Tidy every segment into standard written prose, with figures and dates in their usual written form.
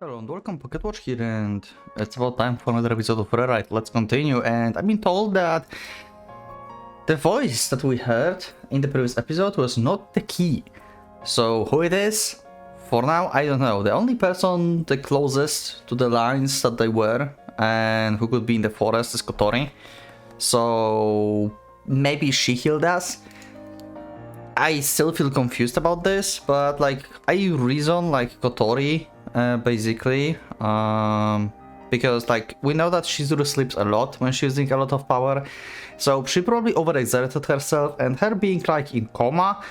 Hello and welcome, PocketWatch here, and it's about time for another episode of Rewrite. Let's continue, and I've been told that the voice that we heard in the previous episode was not the key. So who it is? For now, I don't know. The only person the closest to the lines that they were and who could be in the forest is Kotori. So maybe she healed us. I still feel confused about this, but like I reason like Kotori basically because like we know that Shizuru sleeps a lot when she's using a lot of power, so she probably overexerted herself, and her being like in coma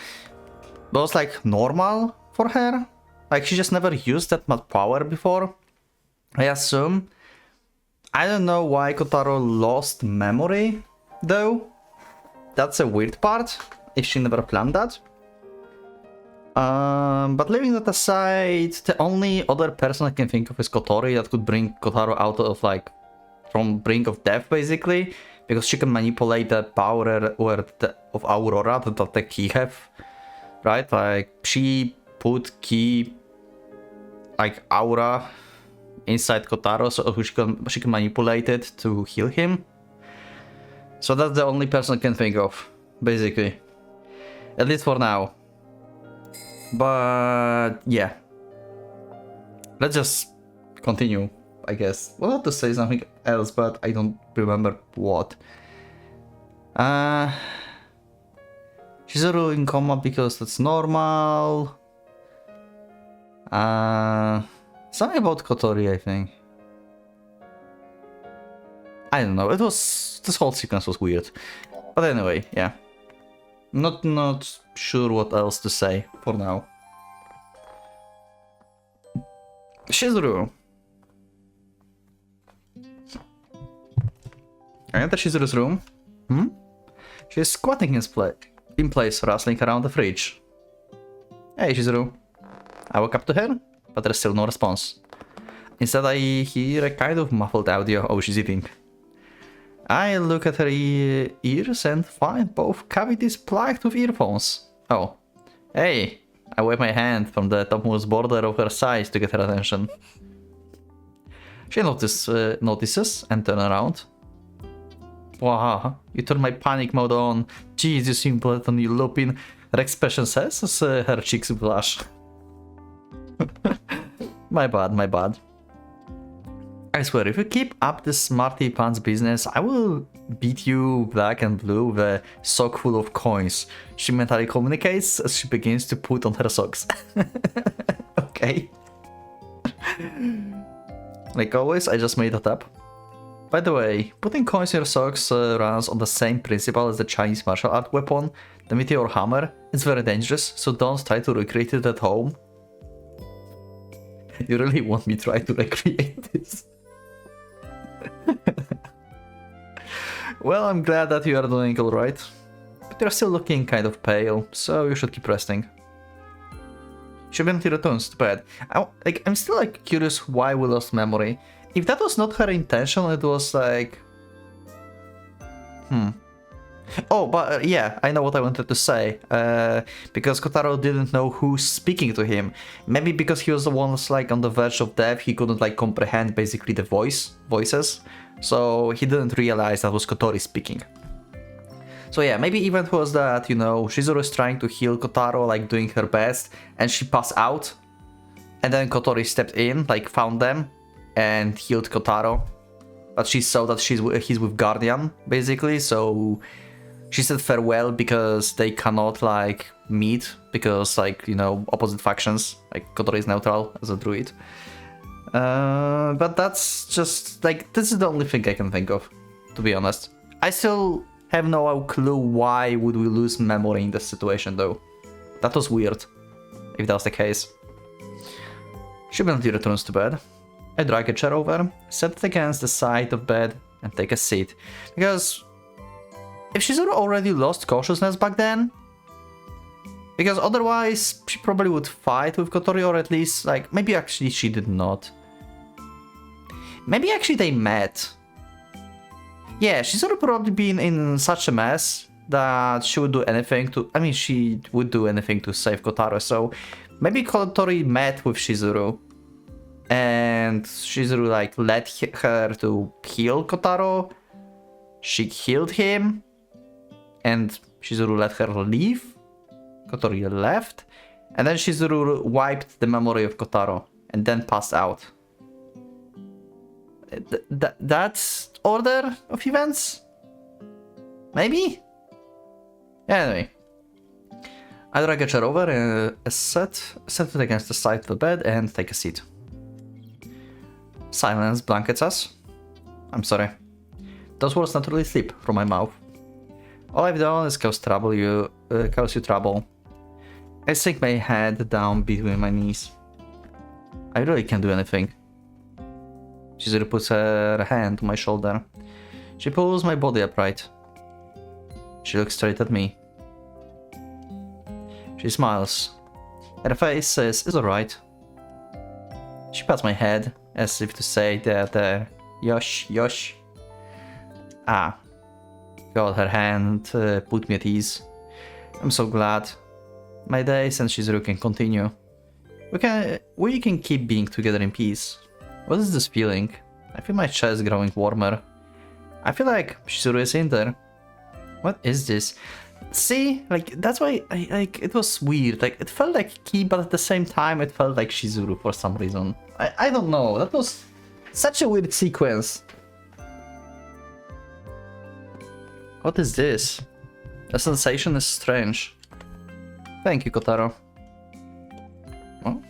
was like normal for her. Like she just never used that much power before, I assume. I don't know why Kotaro lost memory though. That's a weird part, if she never planned that. But leaving that aside, the only other person I can think of is Kotori that could bring Kotaro out of like from brink of death basically, because she can manipulate the power of Aurora that the key have, right? Like she put key like aura inside Kotaro, so she can manipulate it to heal him. So that's the only person I can think of basically, at least for now. But yeah, let's just continue, I guess. We'll have to say something else, but I don't remember what. Shizuru in coma because that's normal. Something about Kotori, I think. I don't know. This whole sequence was weird. But anyway, yeah. Not sure what else to say for now. Shizuru. I enter Shizuru's room. She's squatting in place, rustling around the fridge. Hey, Shizuru. I walk up to her, but there's still no response. Instead, I hear a kind of muffled audio. Oh, she's eating. I look at her ears and find both cavities plagued with earphones. Oh. Hey! I wave my hand from the topmost border of her sides to get her attention. She notices and turns around. Wow, you turned my panic mode on. Jeez, you seem blatantly looping. Her expression says as her cheeks blush. My bad. I swear, if you keep up this smarty pants business, I will beat you black and blue with a sock full of coins. She mentally communicates as she begins to put on her socks. Okay. Like always, I just made that up. By the way, putting coins in your socks runs on the same principle as the Chinese martial art weapon, the meteor hammer. It's very dangerous, so don't try to recreate it at home. You really want me to try to recreate this? Well, I'm glad that you are doing alright. But you're still looking kind of pale, so you should keep resting. She eventually returns to bed. I'm still like curious why we lost memory. If that was not her intention, it was like... Oh, but yeah, I know what I wanted to say. Because Kotaro didn't know who's speaking to him. Maybe because he was the one like on the verge of death, he couldn't like comprehend basically the voices. So he didn't realize that was Kotori speaking. So yeah, maybe event was that, you know, Shizuru is trying to heal Kotaro, like doing her best, and she passed out. And then Kotori stepped in, like found them, and healed Kotaro. But she saw that he's with Guardian, basically, so she said farewell because they cannot like meet because like, you know, opposite factions. Like Kotori is neutral as a druid. But that's just like, this is the only thing I can think of, to be honest. I still have no clue why would we lose memory in this situation though. That was weird, if that was the case. She eventually returns to bed. I drag a chair over, set it against the side of bed, and take a seat. Because if Shizuru already lost consciousness back then, because otherwise she probably would fight with Kotori, or at least like, maybe actually she did not. Maybe actually they met. Yeah, Shizuru probably been in such a mess that she would do anything to, she would do anything to save Kotaro, so maybe Kotori met with Shizuru. and Shizuru like let her to heal Kotaro. She healed him, and Shizuru let her leave. Kotaro left, and then Shizuru wiped the memory of Kotaro and then passed out. That's order of events? Maybe? Anyway. I drag a chair over, set it against the side of the bed and take a seat. Silence blankets us. I'm sorry. Those words naturally slip from my mouth. All I've done is cause you trouble. I sink my head down between my knees. I really can't do anything. Chizuru puts her hand on my shoulder. She pulls my body upright. She looks straight at me. She smiles. Her face says, "It's alright." She pats my head, as if to say that, yosh, yosh. Ah. God, her hand put me at ease. I'm so glad. My days and Shizuru can continue. We can keep being together in peace. What is this feeling? I feel my chest growing warmer. I feel like Shizuru is in there. What is this? See, like, that's why it was weird. Like, it felt like Ki, but at the same time it felt like Shizuru for some reason. I don't know, that was such a weird sequence. What is this? The sensation is strange. Thank you, Kotaro. Oh?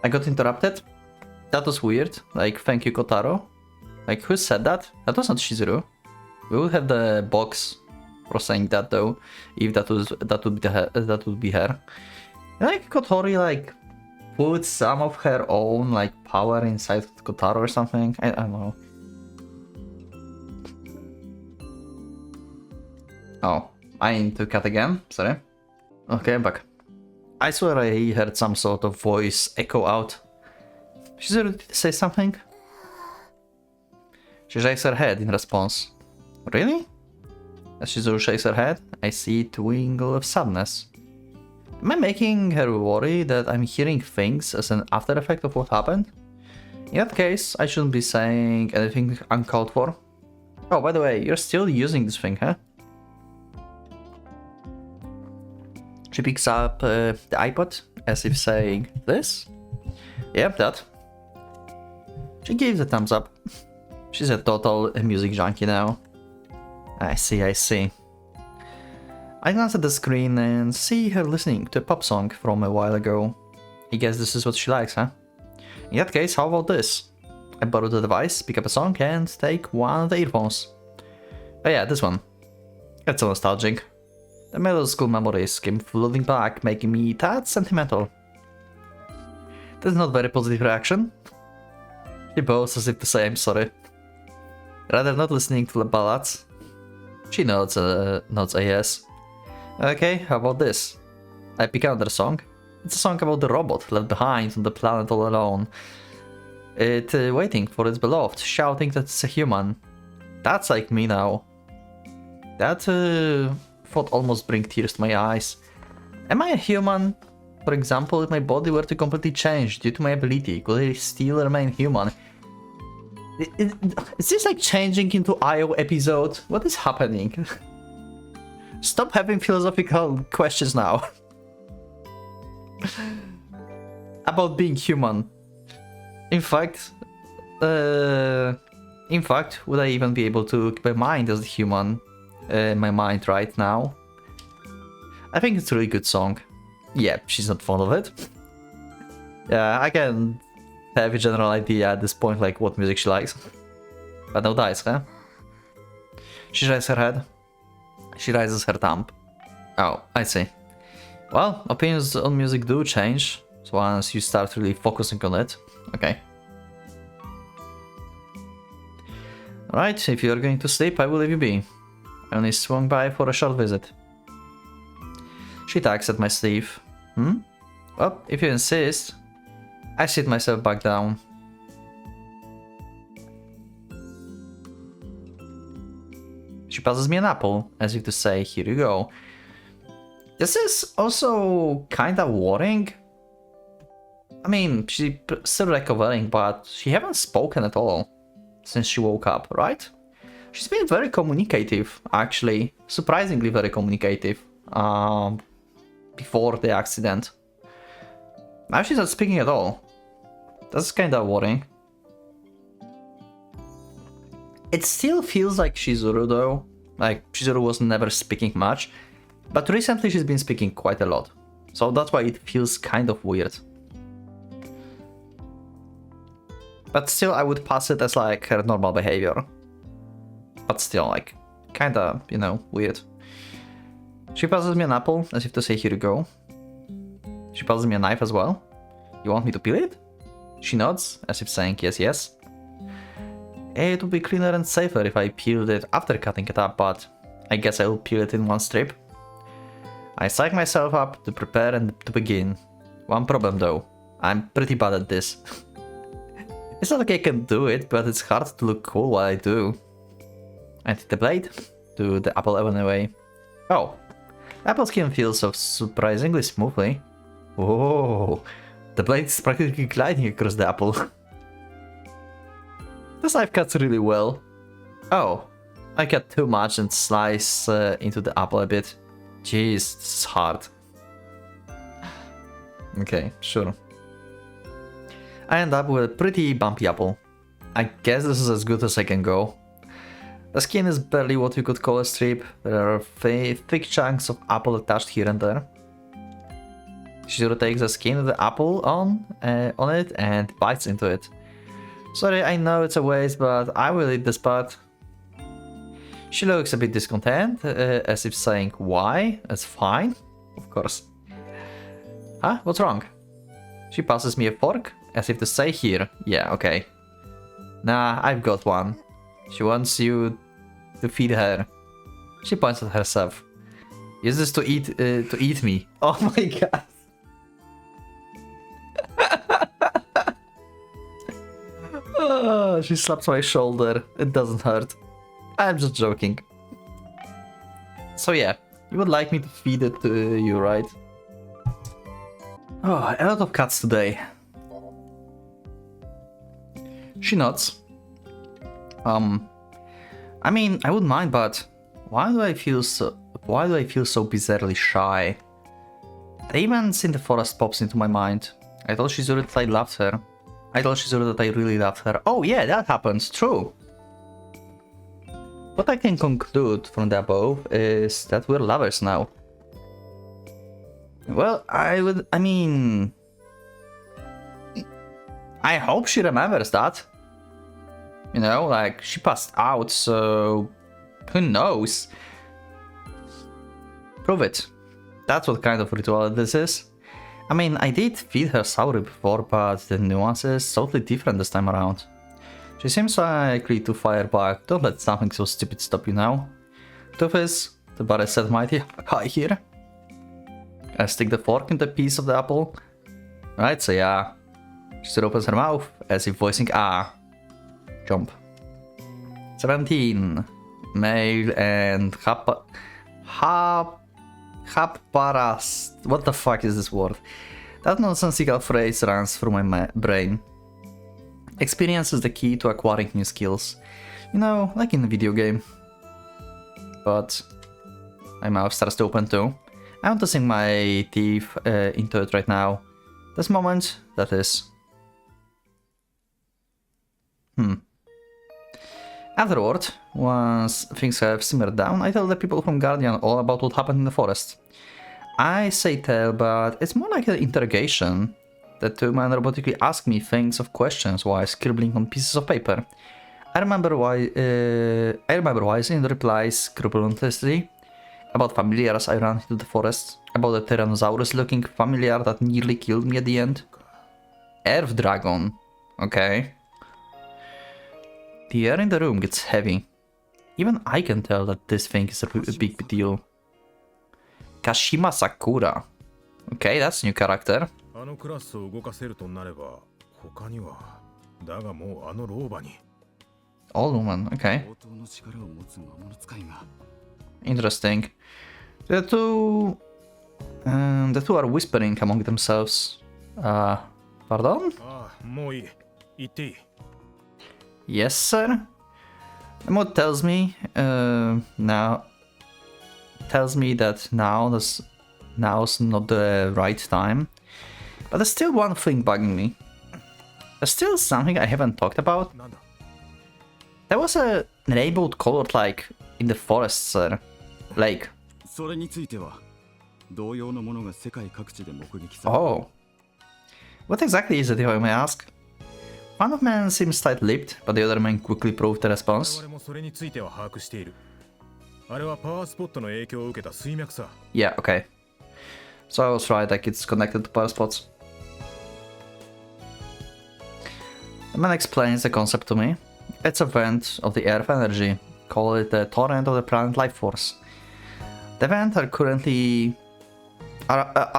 I got interrupted? That was weird. Like, thank you, Kotaro. Like, who said that? That was not Shizuru. We would have the box for saying that though, if that would be her. Like Kotori like put some of her own like power inside Kotaro or something. I don't know. Oh, I need to cut again. Sorry. Okay, I'm back. I swear I heard some sort of voice echo out. Shizuru, did you say something? She shakes her head in response. Really? As Shizuru shakes her head, I see a twinkle of sadness. Am I making her worry that I'm hearing things as an after effect of what happened? In that case, I shouldn't be saying anything uncalled for. Oh, by the way, you're still using this thing, huh? She picks up the iPod, as if saying, this? Yep, that. She gives a thumbs up. She's a total music junkie now. I see. I glance at the screen and see her listening to a pop song from a while ago. I guess this is what she likes, huh? In that case, how about this? I borrow the device, pick up a song, and take one of the earphones. Oh yeah, this one. It's so nostalgic. The middle school memories came flooding back, making me that sentimental. That's not a very positive reaction. She bows as if to say I'm sorry. Rather not listening to the ballads. She nods a yes. Okay, how about this? I pick another song. It's a song about the robot left behind on the planet all alone. It waiting for its beloved, shouting that it's a human. That's like me now. That thought almost bring tears to my eyes. Am I a human? For example, if my body were to completely change due to my ability, could I still remain human? Is this like changing into IO episode? What is happening? Stop having philosophical questions now. About being human. In fact, would I even be able to keep my mind as a human? My mind right now? I think it's a really good song. Yeah, she's not fond of it. Yeah, I can have a general idea at this point, like what music she likes. But no dice, huh? She raises her head. She raises her thumb. Oh, I see. Well, opinions on music do change, so once you start really focusing on it. Okay. Alright, if you're going to sleep, I will leave you be. I only swung by for a short visit. She tugs at my sleeve. Well, if you insist. I sit myself back down. She passes me an apple, as if to say, here you go. This is also kinda worrying. I mean, she's still recovering, but she haven't spoken at all since she woke up, right? She's been very communicative, actually. Surprisingly very communicative. Before the accident. Now she's not speaking at all. That's kinda worrying. It still feels like Chizuru though. Like, Chizuru was never speaking much. But recently she's been speaking quite a lot. So that's why it feels kind of weird. But still, I would pass it as like her normal behavior. But still, like, kinda, you know, weird. She passes me an apple, as if to say, here you go. She passes me a knife as well. You want me to peel it? She nods, as if saying yes, yes. It would be cleaner and safer if I peeled it after cutting it up, but I guess I will peel it in one strip. I psych myself up to prepare and to begin. One problem though, I'm pretty bad at this. It's not like I can do it, but it's hard to look cool while I do. I take the blade, do the apple anyway. Oh, apple skin feels so surprisingly smoothly. Whoa, the blade is practically gliding across the apple. This knife cuts really well. Oh, I cut too much and slice into the apple a bit. Jeez, this is hard. Okay, sure. I end up with a pretty bumpy apple. I guess this is as good as I can go. The skin is barely what you could call a strip. There are thick chunks of apple attached here and there. Chizuru takes the skin of the apple on it and bites into it. Sorry, I know it's a waste, but I will eat this part. She looks a bit discontent, as if saying, why? That's fine. Of course. Huh? What's wrong? She passes me a fork, as if to say, here. Yeah, okay. Nah, I've got one. She wants you to feed her. She points at herself. Use this to eat me. Oh my god. Oh, she slaps my shoulder. It doesn't hurt. I'm just joking. So yeah, you would like me to feed it to you, right? Oh, a lot of cuts today. She nods. I mean, I wouldn't mind, but why do I feel so bizarrely shy? The events in the forest pops into my mind. I told Chizuru that I loved her. I told Chizuru that I really loved her. Oh yeah, that happens, true. What I can conclude from the above is that we're lovers now. Well, I mean... I hope she remembers that. You know, like, she passed out, so... who knows? Prove it. That's what kind of ritual this is. I mean, I did feed her sauri before, but the nuance is totally different this time around. She seems likely to fire back. Don't let something so stupid stop you now. Truth is, the bar is set mighty high here. I stick the fork in the piece of the apple. Right, so yeah. She still opens her mouth, as if voicing ah. Jump. 17. Male and Haparas. What the fuck is this word? That nonsensical phrase runs through my brain. Experience is the key to acquiring new skills. You know, like in a video game. But my mouth starts to open too. I want to sink my teeth into it right now. This moment, that is. Afterward, once things have simmered down, I tell the people from Guardian all about what happened in the forest. I say tell, but it's more like an interrogation. The two men robotically ask me things of questions while scribbling on pieces of paper. I remember wisely and replies scrupulously about familiars I ran into the forest, about the Tyrannosaurus-looking familiar that nearly killed me at the end. Earth Dragon. Okay. The air in the room gets heavy. Even I can tell that this thing is a big deal. Kashima Sakura. Okay, that's a new character. Old woman, okay. Interesting. The two are whispering among themselves. Pardon? Yes, sir. The mod tells me that now's not the right time. But there's still one thing bugging me. There's still something I haven't talked about. There was a rainbow colored like in the forest, sir. Lake. Oh. What exactly is it, if I may ask? One of men seems tight-lipped, but the other man quickly proved the response. Yeah, okay. So I was right, like it's connected to power spots. The man explains the concept to me. It's a vent of the Earth energy. Call it the torrent of the planet life force. The vents are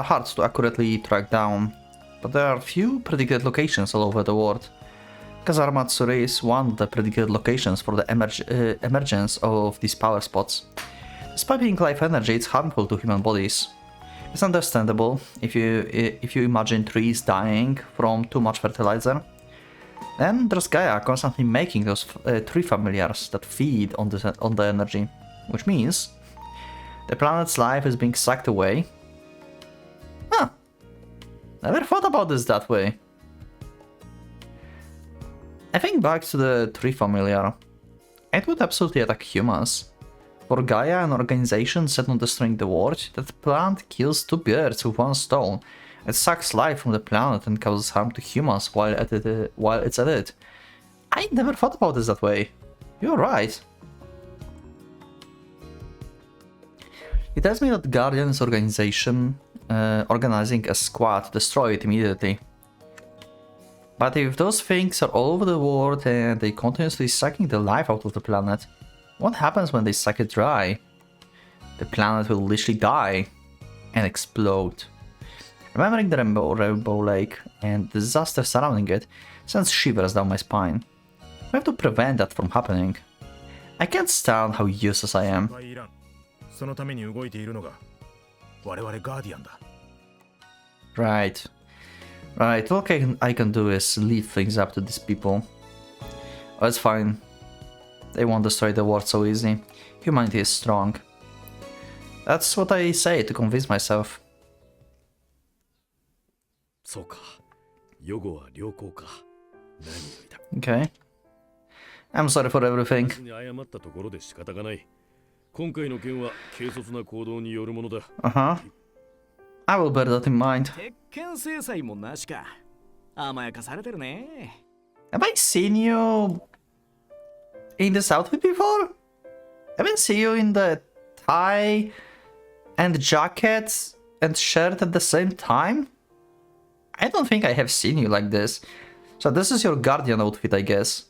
hard to accurately track down, but there are few predicted locations all over the world. Kazarmatsuri is one of the predicted locations for the emergence of these power spots. Despite being life energy, it's harmful to human bodies. It's understandable if you imagine trees dying from too much fertilizer. Then there's GAIA constantly making those tree familiars that feed on the energy, which means the planet's life is being sucked away. Huh. Never thought about this that way. I think back to the tree familiar. It would absolutely attack humans. For GAIA, an organization set on destroying the world, that plant kills two birds with one stone. It sucks life from the planet and causes harm to humans while it's at it. I never thought about this that way. You're right. It tells me that Guardian's organization organizing a squad to destroy it immediately. But if those things are all over the world and they continuously sucking the life out of the planet, what happens when they suck it dry? The planet will literally die and explode. Remembering the Rainbow Lake and the disaster surrounding it sends shivers down my spine. We have to prevent that from happening. I can't stand how useless I am. Right. Right, all I can do is leave things up to these people. Oh, it's fine. They won't destroy the world so easy. Humanity is strong. That's what I say to convince myself. Okay. I'm sorry for everything. Uh-huh. I will bear that in mind. Have I seen you in this outfit before? Haven't seen you in the tie and jacket and shirt at the same time? I don't think I have seen you like this. So this is your Guardian outfit, I guess.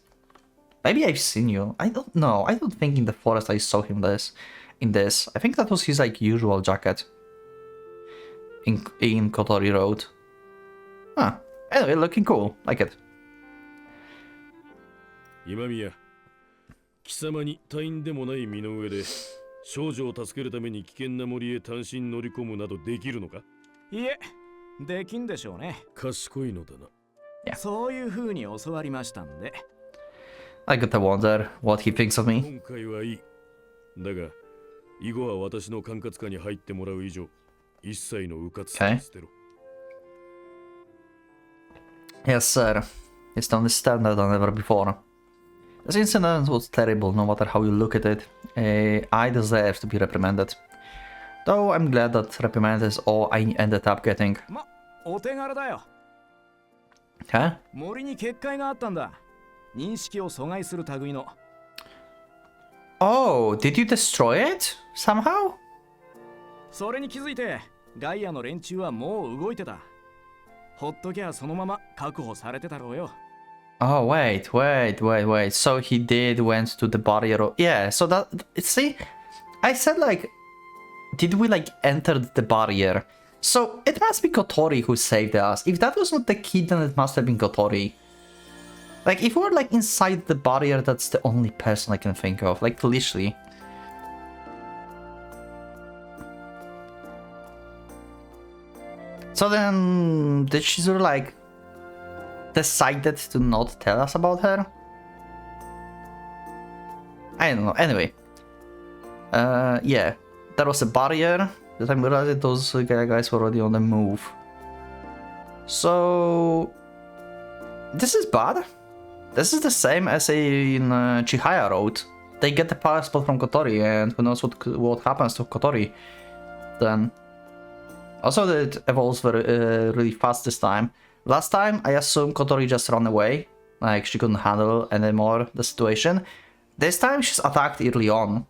Maybe I've seen you. I don't know. I don't think in the forest I saw him in this. I think that was his like usual jacket. In Kotori Road. Huh. Anyway, looking cool. Like it. 今宮、貴様に隊員でもない身の上で少女を助けるために危険な森へ単身乗り込むなどできるのか？いえ、できんでしょうね。賢いのだな。そういう風に教わりましたんで。I got to wonder what he thinks of me. 今回はいい。だが、以後は私の管轄下に入ってもらう以上、一切の迂闊さを捨てろ。Yes, sir. It's on the standard than ever before. This incident was terrible, no matter how you look at it. I deserve to be reprimanded. Though I'm glad that reprimand is all I ended up getting. お手柄だよ。Huh? 森に結界があったんだ。認識を阻害する類の。Oh, did you destroy it? Somehow? それに気づいて、ガイアの連中はもう動いてた。ほっときゃそのまま確保されてたろうよ。Oh, wait. So he did went to the barrier. Yeah, so that... See? I said, like... Did we, like, enter the barrier? So, it must be Kotori who saved us. If that was not the kid, then it must have been Kotori. Like, if we're, like, inside the barrier, that's the only person I can think of. Like, literally. So then... Did she sort of, like... decided to not tell us about her? I don't know. Anyway. Yeah. There was a barrier. The time we realized those guys were already on the move. So... This is bad. This is the same as in Chihaya Road. They get the power spot from Kotori, and who knows what happens to Kotori then. Also, it evolves very really fast this time. Last time, I assume Kotori just ran away, like she couldn't handle anymore the situation. This time, she's attacked early on.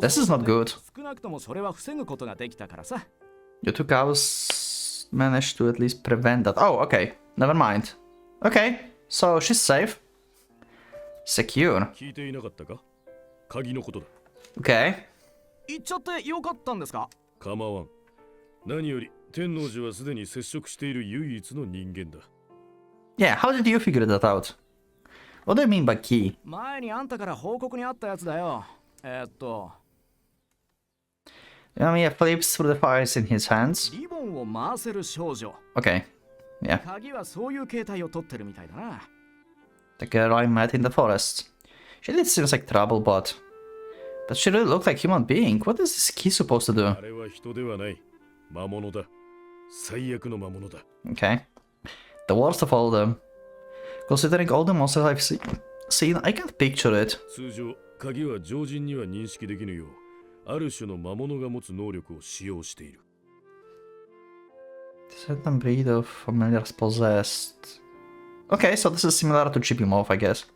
This is not good. You two cows managed to at least prevent that. Oh, okay. Never mind. Okay, so she's safe. Secure. Okay. 行っちゃってよかったんですか？構わん。何より天王寺はすでに接触している唯一の人間だ。Yeah, how did you figure that out? What do you mean by key? 前にあんたから報告にあったやつだよ。Yeah, flips through the fires in his hands. リボンを回せる少女。Okay, yeah. 鍵はそういう形態を取ってるみたいだな。The girl I met in the forest. She did seems like trouble, but she really looked like a human being. What is this key supposed to do? あれは人ではない。魔物だ。最悪の魔物だ。Okay. The worst of all them. Considering all the monsters I've seen, I can't picture it. 通常、鍵は常人には認識できぬよう、ある種の魔物が持つ能力を使用している。Certain breed of familiars possessed. Okay, so this is similar to Chipimov, I guess.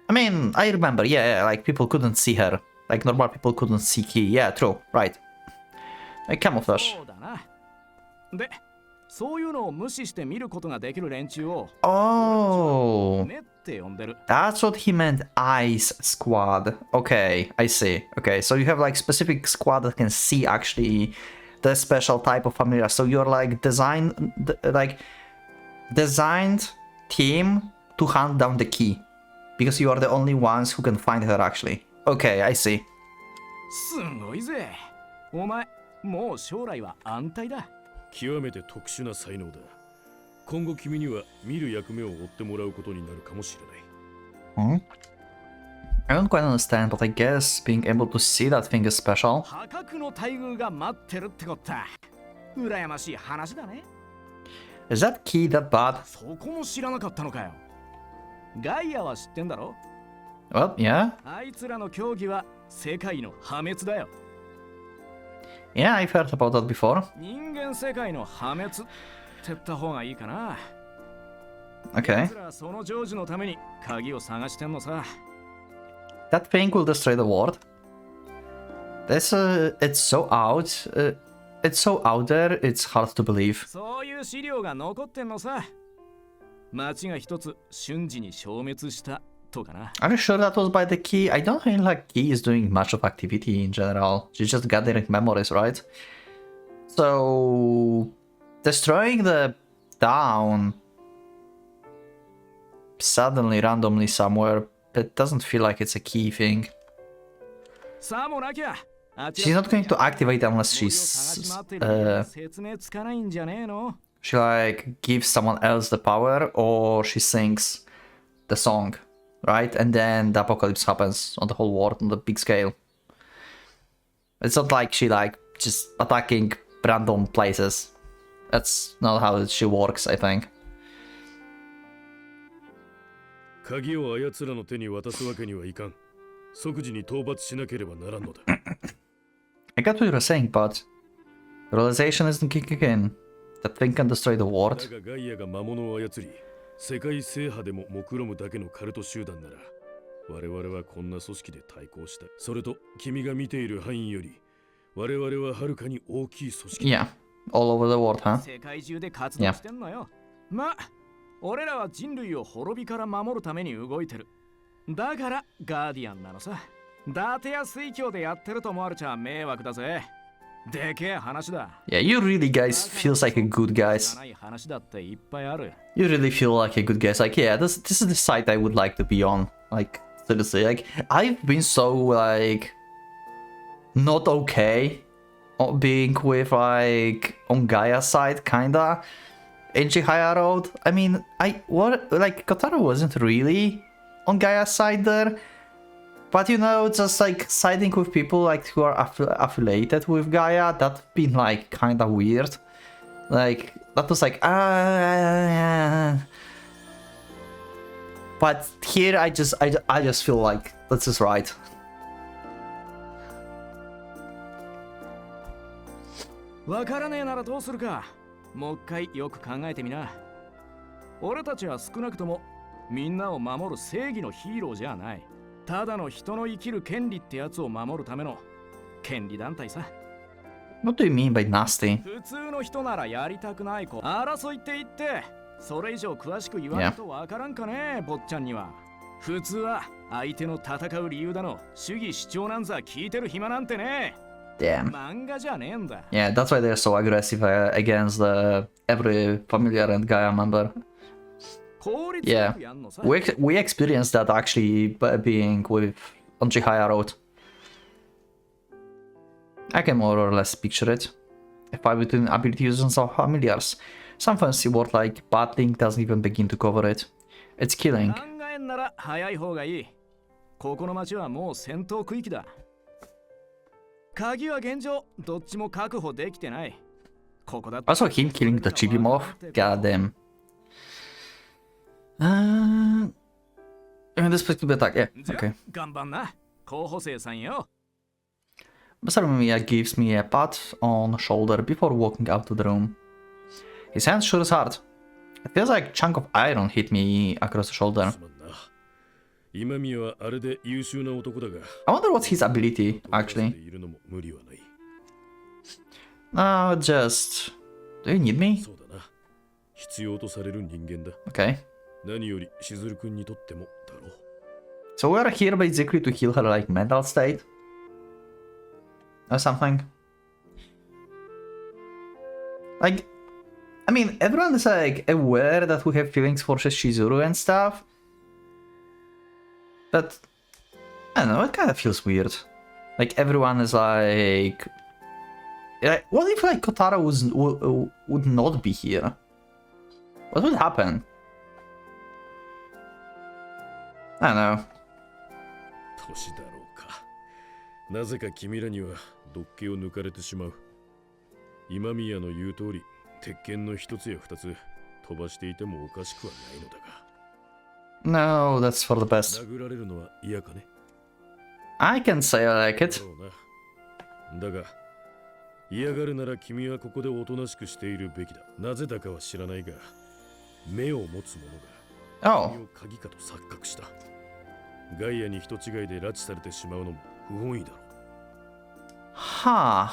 I mean, I remember, yeah, like people couldn't see her. Like normal people couldn't see Key. Yeah, true, right. Like camouflage. そうだな。で、そういうのを無視して見ることができる連中を Oh, 目って呼んでる。 that's what he meant, Ice Squad. Okay, I see. Okay, so you have like specific squad that can see actually the special type of familiar. So you're like designed team to hunt down the key. Because you are the only ones who can find her actually. Okay, I see. すごいぜ。お前、もう将来は安泰だ。極めて特殊な才能だ。今後君には見る役目を負ってもらうことになるかもしれない。I don't quite understand, but I guess being able to see that thing is special. 破格の待遇が待ってるってこった。羨ましい話だね。Is that key that bad? そこも知らなかったのかよ。ガイアは知ってんだろ？ Well, yeah. あいつらの競技は世界の破滅だよ。Yeah, I've heard about that before. 人間世界の破滅って言った方がいいかな。Okay. 奴らその成就のために鍵を探してんのさ。That thing will destroy the world. It's so out. It's so out there, it's hard to believe. そういう資料が残ってんのさ。町が一つ瞬時に消滅したとかな。Are you sure that was by the key? I don't think like key is doing much of activity in general. She's just gathering memories, right? So destroying the town suddenly randomly somewhere, it doesn't feel like it's a key thing. さもなきゃ。She's not going to activate unless she like gives someone else the power or she sings the song, right? And then the apocalypse happens on the whole world on the big scale. It's not like she like just attacking random places. That's not how she works, I think. 鍵をあやつらの手に渡すわけにはいかん。即時に討伐しなければならんのだ。I get what you're saying, but realization isn't kicking in. That thing can destroy the world. だがガイアが魔物を操り、世界制覇でも目論むだけのカルト集団なら、我々はこんな組織で対抗した。それと君が見ている範囲より、我々ははるかに大きい組織。Yeah, all over the world, huh? 世界中で活動してんのよ。ま、俺らは人類を滅びから守るために動いてる。だからガーディアンなのさ。伊達や水郷でやってると思われちゃ迷惑だぜ。でけえ話だ。Yeah, you really guys feels like a good guys. ない話だっていっぱいある。You really feel like a good guys. Like, yeah, this is the site I would like to be on. Like, seriously, like I've been so like not okay being with like on Gaia's side, kinda. in GAIA Road. I mean, Kotaro wasn't really on Gaia's side there. But you know, just like siding with people like who are affiliated with Gaia, that's been like kinda weird. Like, that was like, But here I just feel like this is right.わからねえならどうするか。もう一回よく考えてみな。俺たちは少なくともみんなを守る正義のヒーローじゃない。ただの人の生きる権利ってやつを守るための権利団体さ。What do you mean by nasty? 普通の人ならやりたくない子。争いって言って、それ以上詳しく言わないとわからんかね、坊ちゃんには。普通は相手の戦う理由だの、主義主張なんざ聞いてる暇なんてね。Damn. 漫画じゃねえんだ。Yeah, that's why they're so aggressive against every familiar and Gaia member. Yeah, we experienced that actually being on GAIA Road. I can more or less picture it. If I between abilities and some familiars. Some fancy word like battling doesn't even begin to cover it. It's killing. 考えんなら早い方がいい。ここの町はもう戦闘区域だ。鍵は現状どっちも確保できてない。ここだ。Also him killing the chibi moth? God damn. This place could be attacked, yeah, okay. 頑張んな。候補生さんよ。Mr. Mamiya gives me a pat on the shoulder before walking out to the room. His hand sure is hard. It feels like a chunk of iron hit me across the shoulder. I wonder what's his ability, actually. No, just... Do you need me? Okay. So we are here basically to heal her like mental state? Or something? Like, I mean, everyone is like aware that we have feelings for Shizuru and stuff. But, I don't know, it kind of feels weird. Like, everyone is like... what if, like, Kotaro would not be here? What would happen? I don't know. 年だろうか。なぜか君らには毒気を抜かれてしまう。今宮の言う通り、鉄拳の一つや二つ飛ばしていてもおかしくはないのだが。No, that's for the best. 殴られるのは嫌かね。I can say I like it. だが、嫌がるなら君はここでおとなしくしているべきだ。なぜだかは知らないが、目を持つ者が君を鍵かと錯覚した。ガイアに人違いで拉致されてしまうのも不本意だろう。Huh.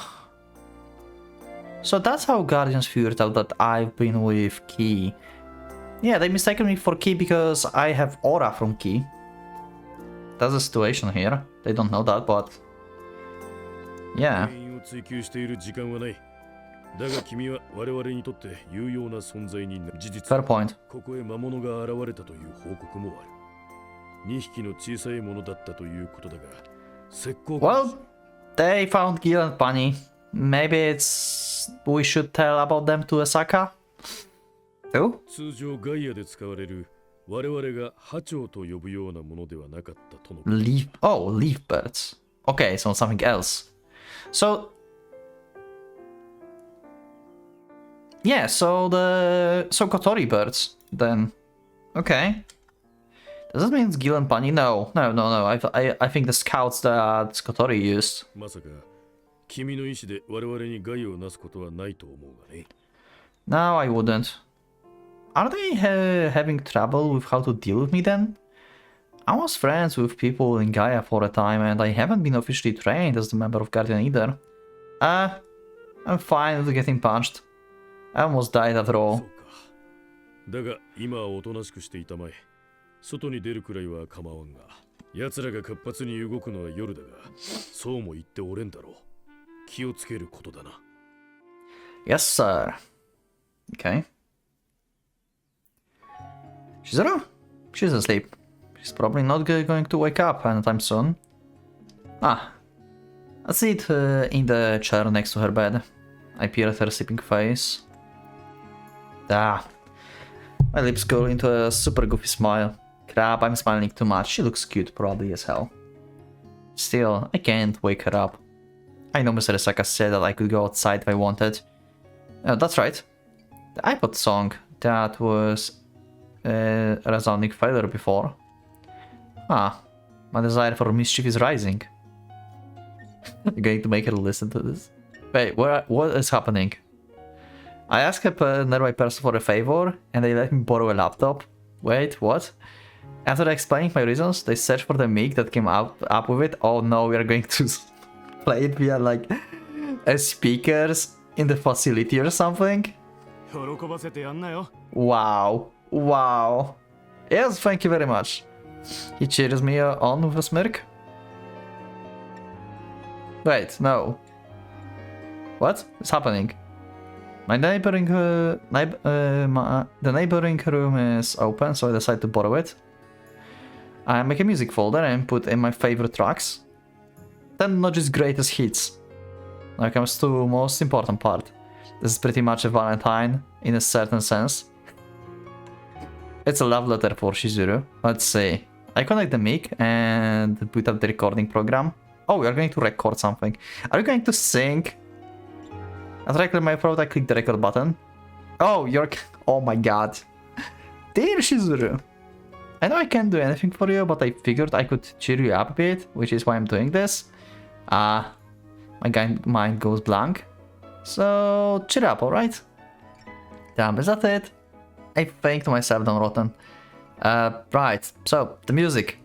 So that's how Guardians figured out that I've been with Key. Yeah, they mistaken me for Key because I have aura from Key. That's the situation here. They don't know that, but... Yeah. 追求している時間はない。だが君は我々にとって有用な存在になる。事実。Fair point. ここへ魔物が現れたという報告もある。2匹の小さいものだったということだが、石膏。Well, they found Gil and Bunny. Maybe we should tell about them to Asaka? Too? 通常ガイアで使われる我々がハチョウと呼ぶようなものではなかったとの。Leaf birds. Okay, so something else. So yeah, so Kotori birds then. Okay. Does that mean it's Gil and Bunny? No. I think the scouts that Kotori used. まさか君の意志で我々に害をなすことはないと思うがね。No, I wouldn't. Are they having trouble with how to deal with me then? I was friends with people in Gaia for a time and I haven't been officially trained as a member of Guardian either. I'm fine with getting punched. I almost died after all. だが今はおとなしくしていたまえ。外に出るくらいは構わんが、奴らが活発に動くのは夜だが、そうも言っておれんだろう。気をつけることだな。Yes, sir. Okay. Shizuru? She's asleep. She's probably not going to wake up anytime soon. Ah. I sit in the chair next to her bed. I peer at her sleeping face. Ah, my lips go into a super goofy smile. Crap, I'm smiling too much. She looks cute, probably as hell. Still, I can't wake her up. I know Mr. Saka said that I could go outside if I wanted. That's right. The iPod song that was a resounding failure before. Ah, my desire for mischief is rising. I'm going to make her listen to this. Wait, what is happening? I asked a nearby person for a favor, and they let me borrow a laptop. Wait, what? After explaining my reasons, they searched for the mic that came up with it. Oh no, we are going to play it via like speakers in the facility or something. Wow, wow. Yes, thank you very much. He cheers me on with a smirk. Wait, no. What is happening? My neighboring the neighboring room is open, so I decide to borrow it. I make a music folder and put in my favorite tracks. Then Noji's greatest hits. Now comes to most important part. This is pretty much a Valentine in a certain sense. It's a love letter for Shizuru. Let's see. I connect the mic and boot up the recording program. Oh, we are going to record something. Are you going to sing? As I clear my throat, I click the record button. Oh, oh my god. Dear Shizuru. I know I can't do anything for you, but I figured I could cheer you up a bit, which is why I'm doing this. My mind goes blank. So, cheer up, alright? Damn, is that it? I think to myself, Don Rotten. Right, so, the music.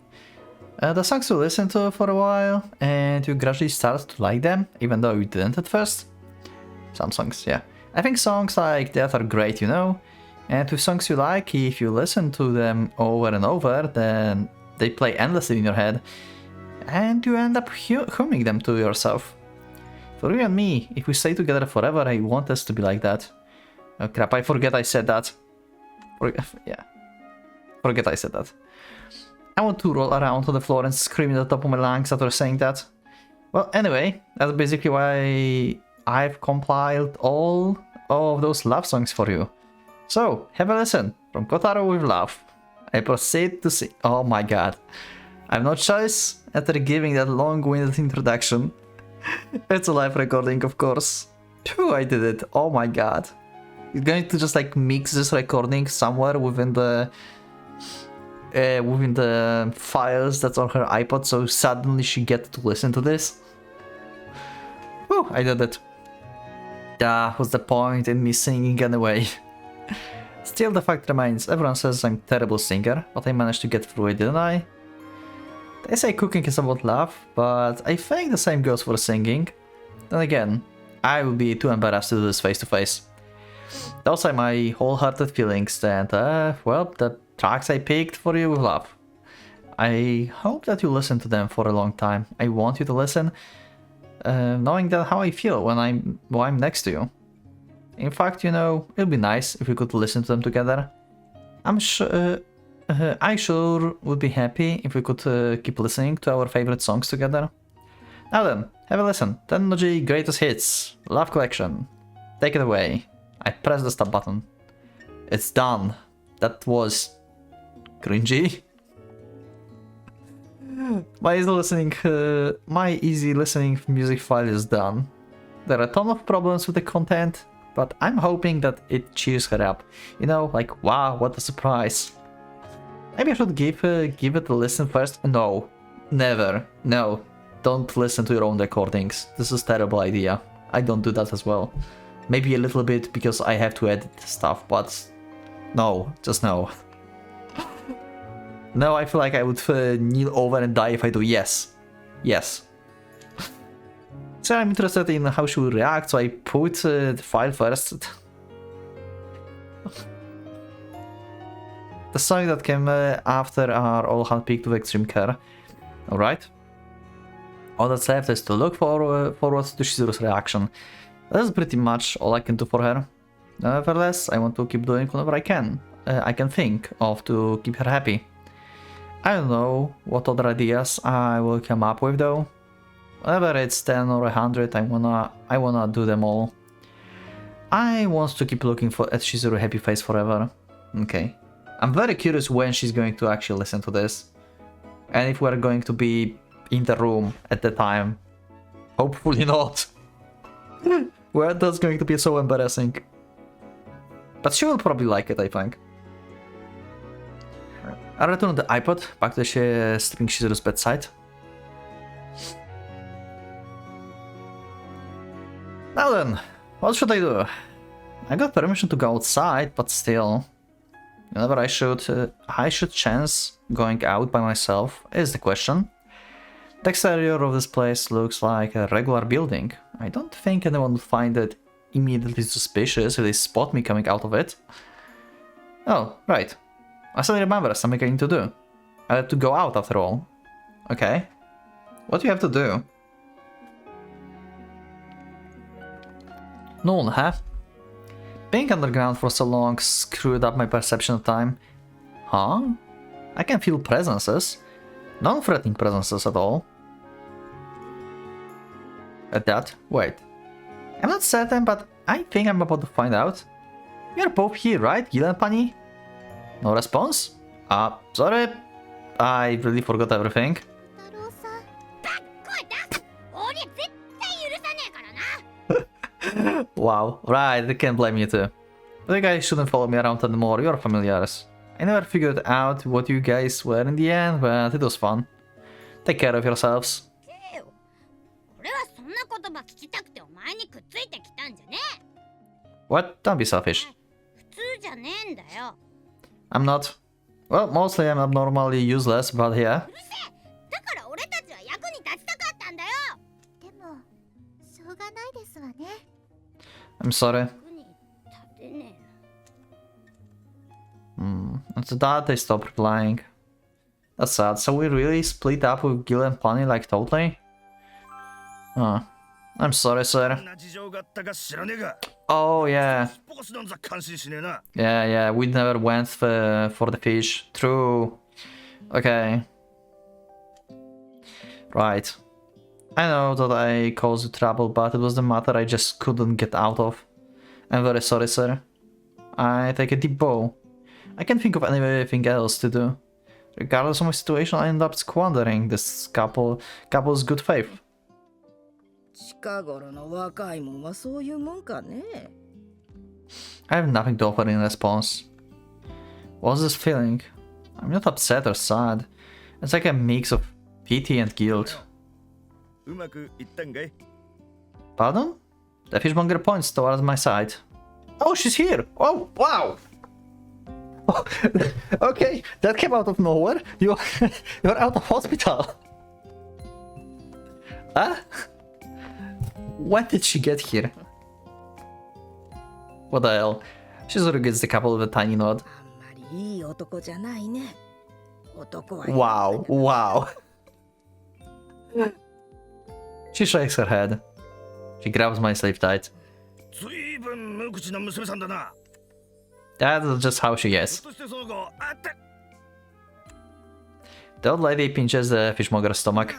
The songs you listen to for a while, and you gradually start to like them, even though you didn't at first. Some songs, yeah. I think songs like that are great, you know? And with songs you like, if you listen to them over and over, then they play endlessly in your head, and you end up humming them to yourself. For you and me, if we stay together forever, I want us to be like that. Oh crap, I forget I said that. Forget I said that. I want to roll around on the floor and scream at the top of my lungs after saying that. Well, anyway, that's basically why I've compiled all of those love songs for you. So, have a listen from Kotaro with love. I proceed to sing. Oh my god. I have no choice after giving that long-winded introduction. It's a live recording, of course. Phew, I did it. Oh my god. You're going to just like mix this recording somewhere within the files that's on her iPod, so suddenly she gets to listen to this. Whew, I did it. That was the point in me singing anyway. Still, the fact remains, everyone says I'm a terrible singer, but I managed to get through it, didn't I? They say cooking is about love, but I think the same goes for singing. Then again, I would be too embarrassed to do this face to face. Those are my wholehearted feelings, and well, the tracks I picked for you with love. I hope that you listen to them for a long time. I want you to listen, knowing that how I feel when I'm next to you. In fact, you know, it'd be nice if we could listen to them together. I'm sure. I sure would be happy if we could keep listening to our favorite songs together. Now then, have a listen. Tennoji Greatest Hits, Love Collection. Take it away. I press the stop button. It's done. That was cringy. My easy listening music file is done. There are a ton of problems with the content, but I'm hoping that it cheers her up. You know, like, wow, what a surprise. Maybe I should give it a listen first. No, never. No, don't listen to your own recordings. This is a terrible idea. I don't do that as well. Maybe a little bit because I have to edit stuff, but no, just no. No, I feel like I would kneel over and die if I do. Yes. Yes. So I'm interested in how she will react, so I put the file first. The songs that came after are all handpicked with extreme care. Alright. All that's left is to look forward to Shizuru's reaction. That's pretty much all I can do for her. Nevertheless, I want to keep doing whatever I can think of to keep her happy. I don't know what other ideas I will come up with though. Whether it's 10 or 100, I wanna do them all. I want to keep looking at Shizuru happy face forever. Okay. I'm very curious when she's going to actually listen to this. And if we're going to be in the room at the time. Hopefully not. Well, that's going to be so embarrassing. But she will probably like it, I think. I return the iPod back to the sleeping Shizuru's bedside. Now then, what should I do? I got permission to go outside, but still. Whenever I should chance going out by myself is the question. The exterior of this place looks like a regular building. I don't think anyone would find it immediately suspicious if they spot me coming out of it. Oh, right. I suddenly remember something I need to do. I have to go out after all. Okay. What do you have to do? None, huh? Being underground for so long screwed up my perception of time. Huh? I can feel presences. Non-threatening presences at all. At that, wait. I'm not certain, but I think I'm about to find out. You're both here, right, Gil and Pani? No response? Sorry. I really forgot everything. Wow, right, I can't blame you too. But you guys shouldn't follow me around anymore, you're familiars. I never figured out what you guys were in the end, but it was fun. Take care of yourselves. What? Don't be selfish. I'm not. Well, mostly I'm abnormally useless, but yeah. I'm sorry. After that, they stopped replying. That's sad. So we really split up with Gil and Pani, like totally? Oh. I'm sorry, sir. Oh, yeah. Yeah, we never went for the fish. True. Okay. Right. I know that I caused you trouble, but it was the matter I just couldn't get out of. I'm very sorry, sir. I take a deep bow. I can't think of anything else to do. Regardless of my situation, I end up squandering this couple's good faith. I have nothing to offer in response. What's this feeling? I'm not upset or sad. It's like a mix of pity and guilt. Pardon? The fishmonger points towards my side. Oh, she's here! Oh, wow! Okay, that came out of nowhere. You're out of hospital. Huh? When did she get here? What the hell? Shizuru gets the couple with a tiny nod. Wow, wow. She shakes her head. She grabs my sleeve tight. That's just how she is. The old lady pinches the fishmonger's stomach.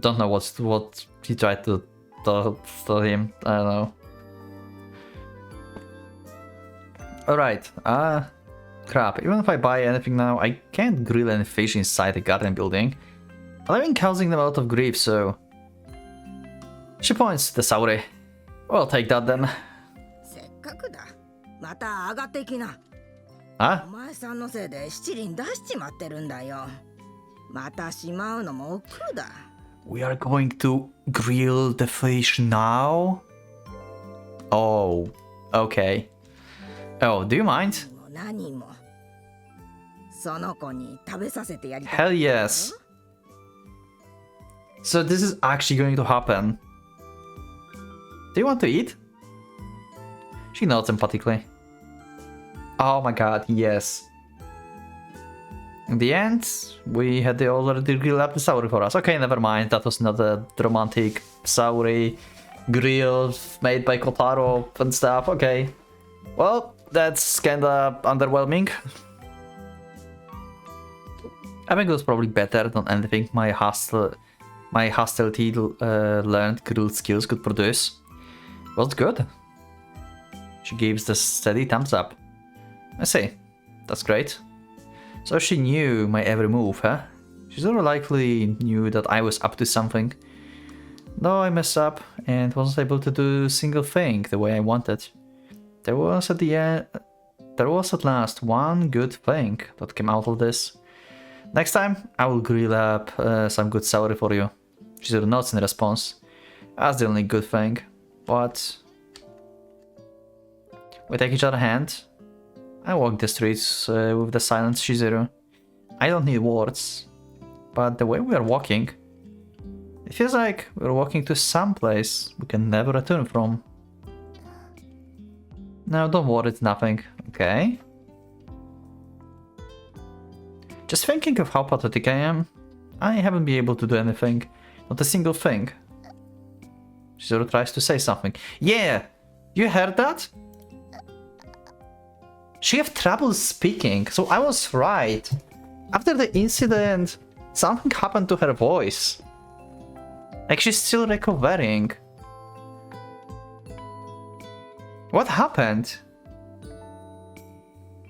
Don't know what he tried to tell him. I don't know. Alright, crap. Even if I buy anything now, I can't grill any fish inside the garden building. But I've been causing them a lot of grief, so... She points to the sauri. We'll take that then. Huh? We are going to grill the fish now? Oh, okay. Oh, do you mind? Hell yes. So this is actually going to happen. Do you want to eat? She nods emphatically. Oh my god, yes. In the end, we had the already grilled up the sauri for us. Okay, never mind. That was not a romantic sauri grill made by Kotaro and stuff. Okay. Well, that's kinda underwhelming. I think it was probably better than anything my my hostility learned cruel skills could produce. Was good. She gives the steady thumbs up. I see. That's great. So she knew my every move, huh? She sort of likely knew that I was up to something. Though I messed up and wasn't able to do a single thing the way I wanted. There was at last one good thing that came out of this. Next time, I will grill up some good celery for you. She sort of nods in response. That's the only good thing. But we take each other's hand. I walk the streets with the silent Shizuru. I don't need words, but the way we are walking, it feels like we're walking to some place we can never return from. No, don't worry, it's nothing, okay? Just thinking of how pathetic I am, I haven't been able to do anything, not a single thing. Shizuru tries to say something. Yeah, you heard that? She have trouble speaking, so I was right. After the incident, something happened to her voice. Like she's still recovering. What happened?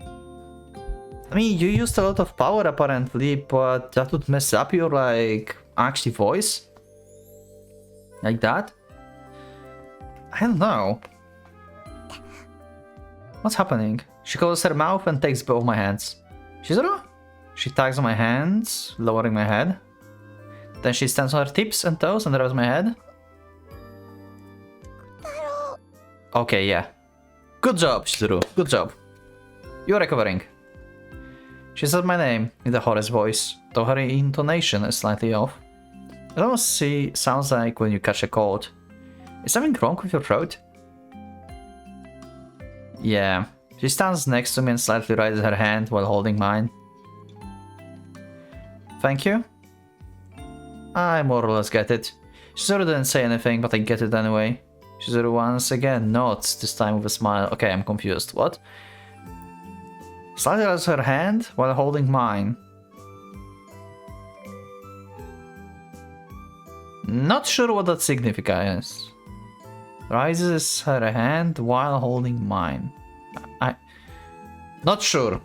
I mean, you used a lot of power apparently, but that would mess up your, like, actually voice? Like that? I don't know. What's happening? She closes her mouth and takes both my hands. Shizuru? She tags on my hands, lowering my head. Then she stands on her tips and toes and rubs my head. Okay, yeah. Good job, Shizuru. Good job. You're recovering. She said my name in the hoarse voice, though her intonation is slightly off. It almost sounds like when you catch a cold. Is something wrong with your throat? Yeah. She stands next to me and slightly raises her hand while holding mine. Thank you. I more or less get it. Shizuru didn't say anything, but I get it anyway. Shizuru once again nods, this time with a smile. Okay, I'm confused. What? Slightly raises her hand while holding mine. Not sure what that signifies. Raises her hand while holding mine. Not sure.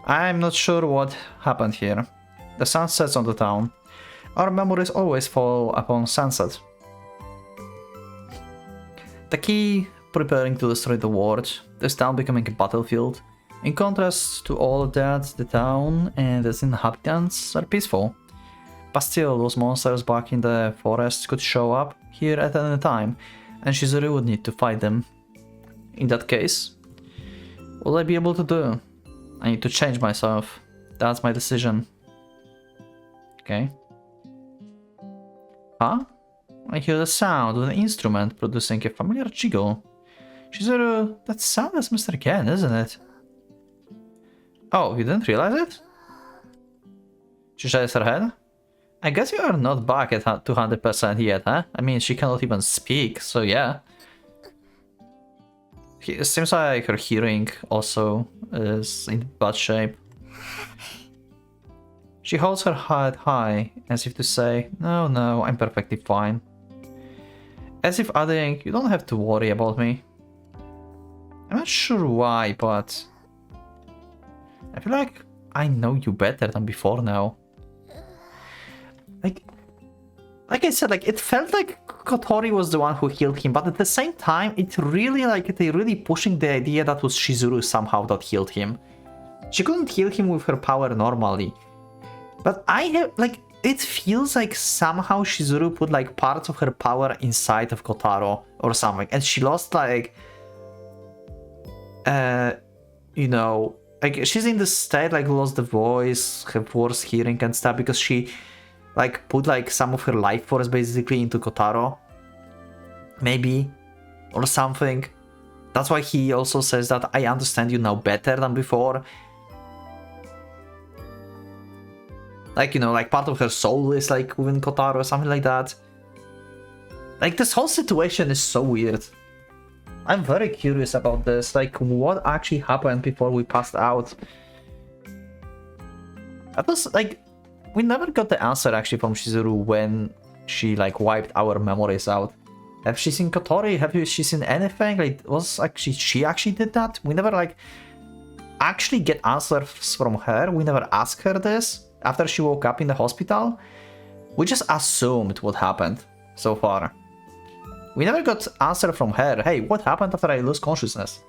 I'm not sure what happened here. The sun sets on the town. Our memories always fall upon sunset. The key preparing to destroy the world, this town becoming a battlefield. In contrast to all of that, the town and its inhabitants are peaceful. But still, those monsters back in the forest could show up here at any time, and Shizuru would need to fight them. In that case, what will I be able to do? I need to change myself. That's my decision. Okay. Huh? I hear the sound of an instrument producing a familiar jiggle. Shizuru, that sound is Mr. Ken, isn't it? Oh, you didn't realize it? She shakes her head. I guess you are not back at 200% yet, huh? I mean, she cannot even speak, so yeah. It seems like her hearing also is in bad shape. She holds her head high, as if to say, no, no, I'm perfectly fine. As if adding, you don't have to worry about me. I'm not sure why, but I feel like I know you better than before now. Like I said, like it felt like Kotori was the one who healed him, but at the same time, it really like they really pushing the idea that was Shizuru somehow that healed him. She couldn't heal him with her power normally, but I have like it feels like somehow Shizuru put like parts of her power inside of Kotaro or something, and she lost like, you know, like she's in this state like lost the voice, her worse hearing and stuff because she like put like some of her life force basically into Kotaro, maybe, or something. That's why he also says that I understand you now better than before. Like, you know, like part of her soul is like within Kotaro or something like that. Like this whole situation is so weird. I'm very curious about this, like what actually happened before we passed out. That was like, we never got the answer actually from Shizuru when she like wiped our memories out. Have she seen Kotori? Have she seen anything? Like, was actually she actually did that? We never like actually get answers from her. We never asked her this after she woke up in the hospital. We just assumed what happened so far. We never got answer from her. Hey, what happened after I lose consciousness?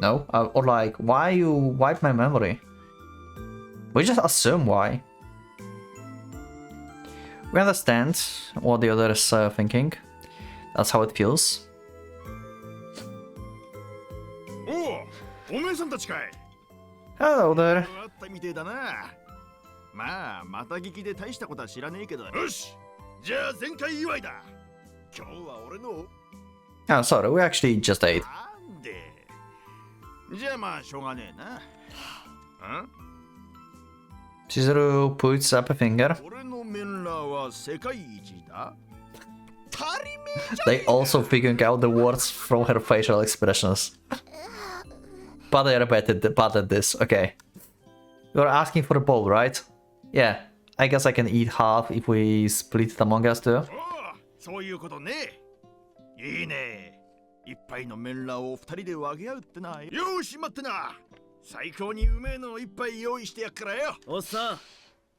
No? Or like, why you wipe my memory? We just assume why. We understand what the other is thinking. That's how it feels. おめえさんたちかい。 Hello there. あったみてえだな。まあ、また聞きで大したことは知らねえけど。よし、じゃあ前回祝いだ。今日は俺の。Oh, sorry, we actually just ate. なんで。じゃあまあしょうがねえな。ん Chizuru puts up a finger. 俺のメンラーは世界一だ。 They also figuring out the words from her facial expressions. But they are bad at this. Okay. You're asking for a bowl, right? Yeah. I guess I can eat half if we split it among us too. そういうことね。いいね。一杯のメンラーを二人で分け合うってな。よし、待ってな。最高にうめえの一杯用意してやっからよ。おっさん、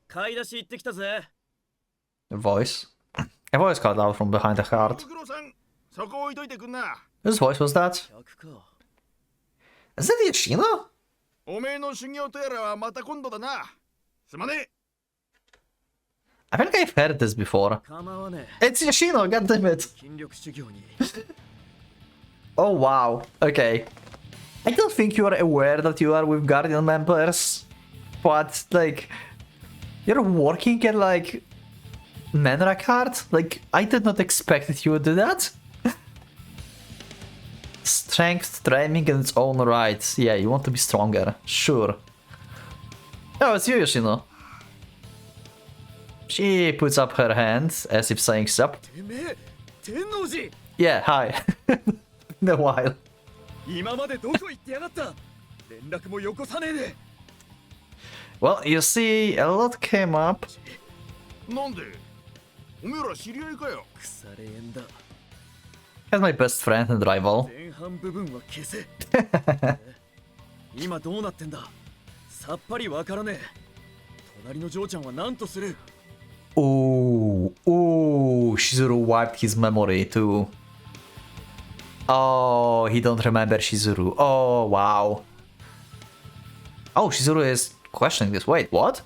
買い出し行ってきたぜ。A voice. A voice called out from behind the cart. そこ置いといてくんな。 Whose voice was that? Is it Yoshino? おめえの修行とやらはまた今度だな。すまねえ。 I feel like I've heard this before. It's Yoshino, goddammit! Oh wow, okay. I don't think you are aware that you are with Guardian members, but like, you're working at like Menra card? Like, I did not expect that you would do that. Strength training in its own right. Yeah, you want to be stronger, sure. Oh, it's you, Yoshino. She puts up her hand as if saying sup. Yeah, hi. In a while. Well, you see, a lot came up. As my best friend and rival. Ooh, ooh, Shizuru wiped his memory too. Oh, he don't remember Shizuru. Oh, wow. Oh, Shizuru is questioning this. Wait, what?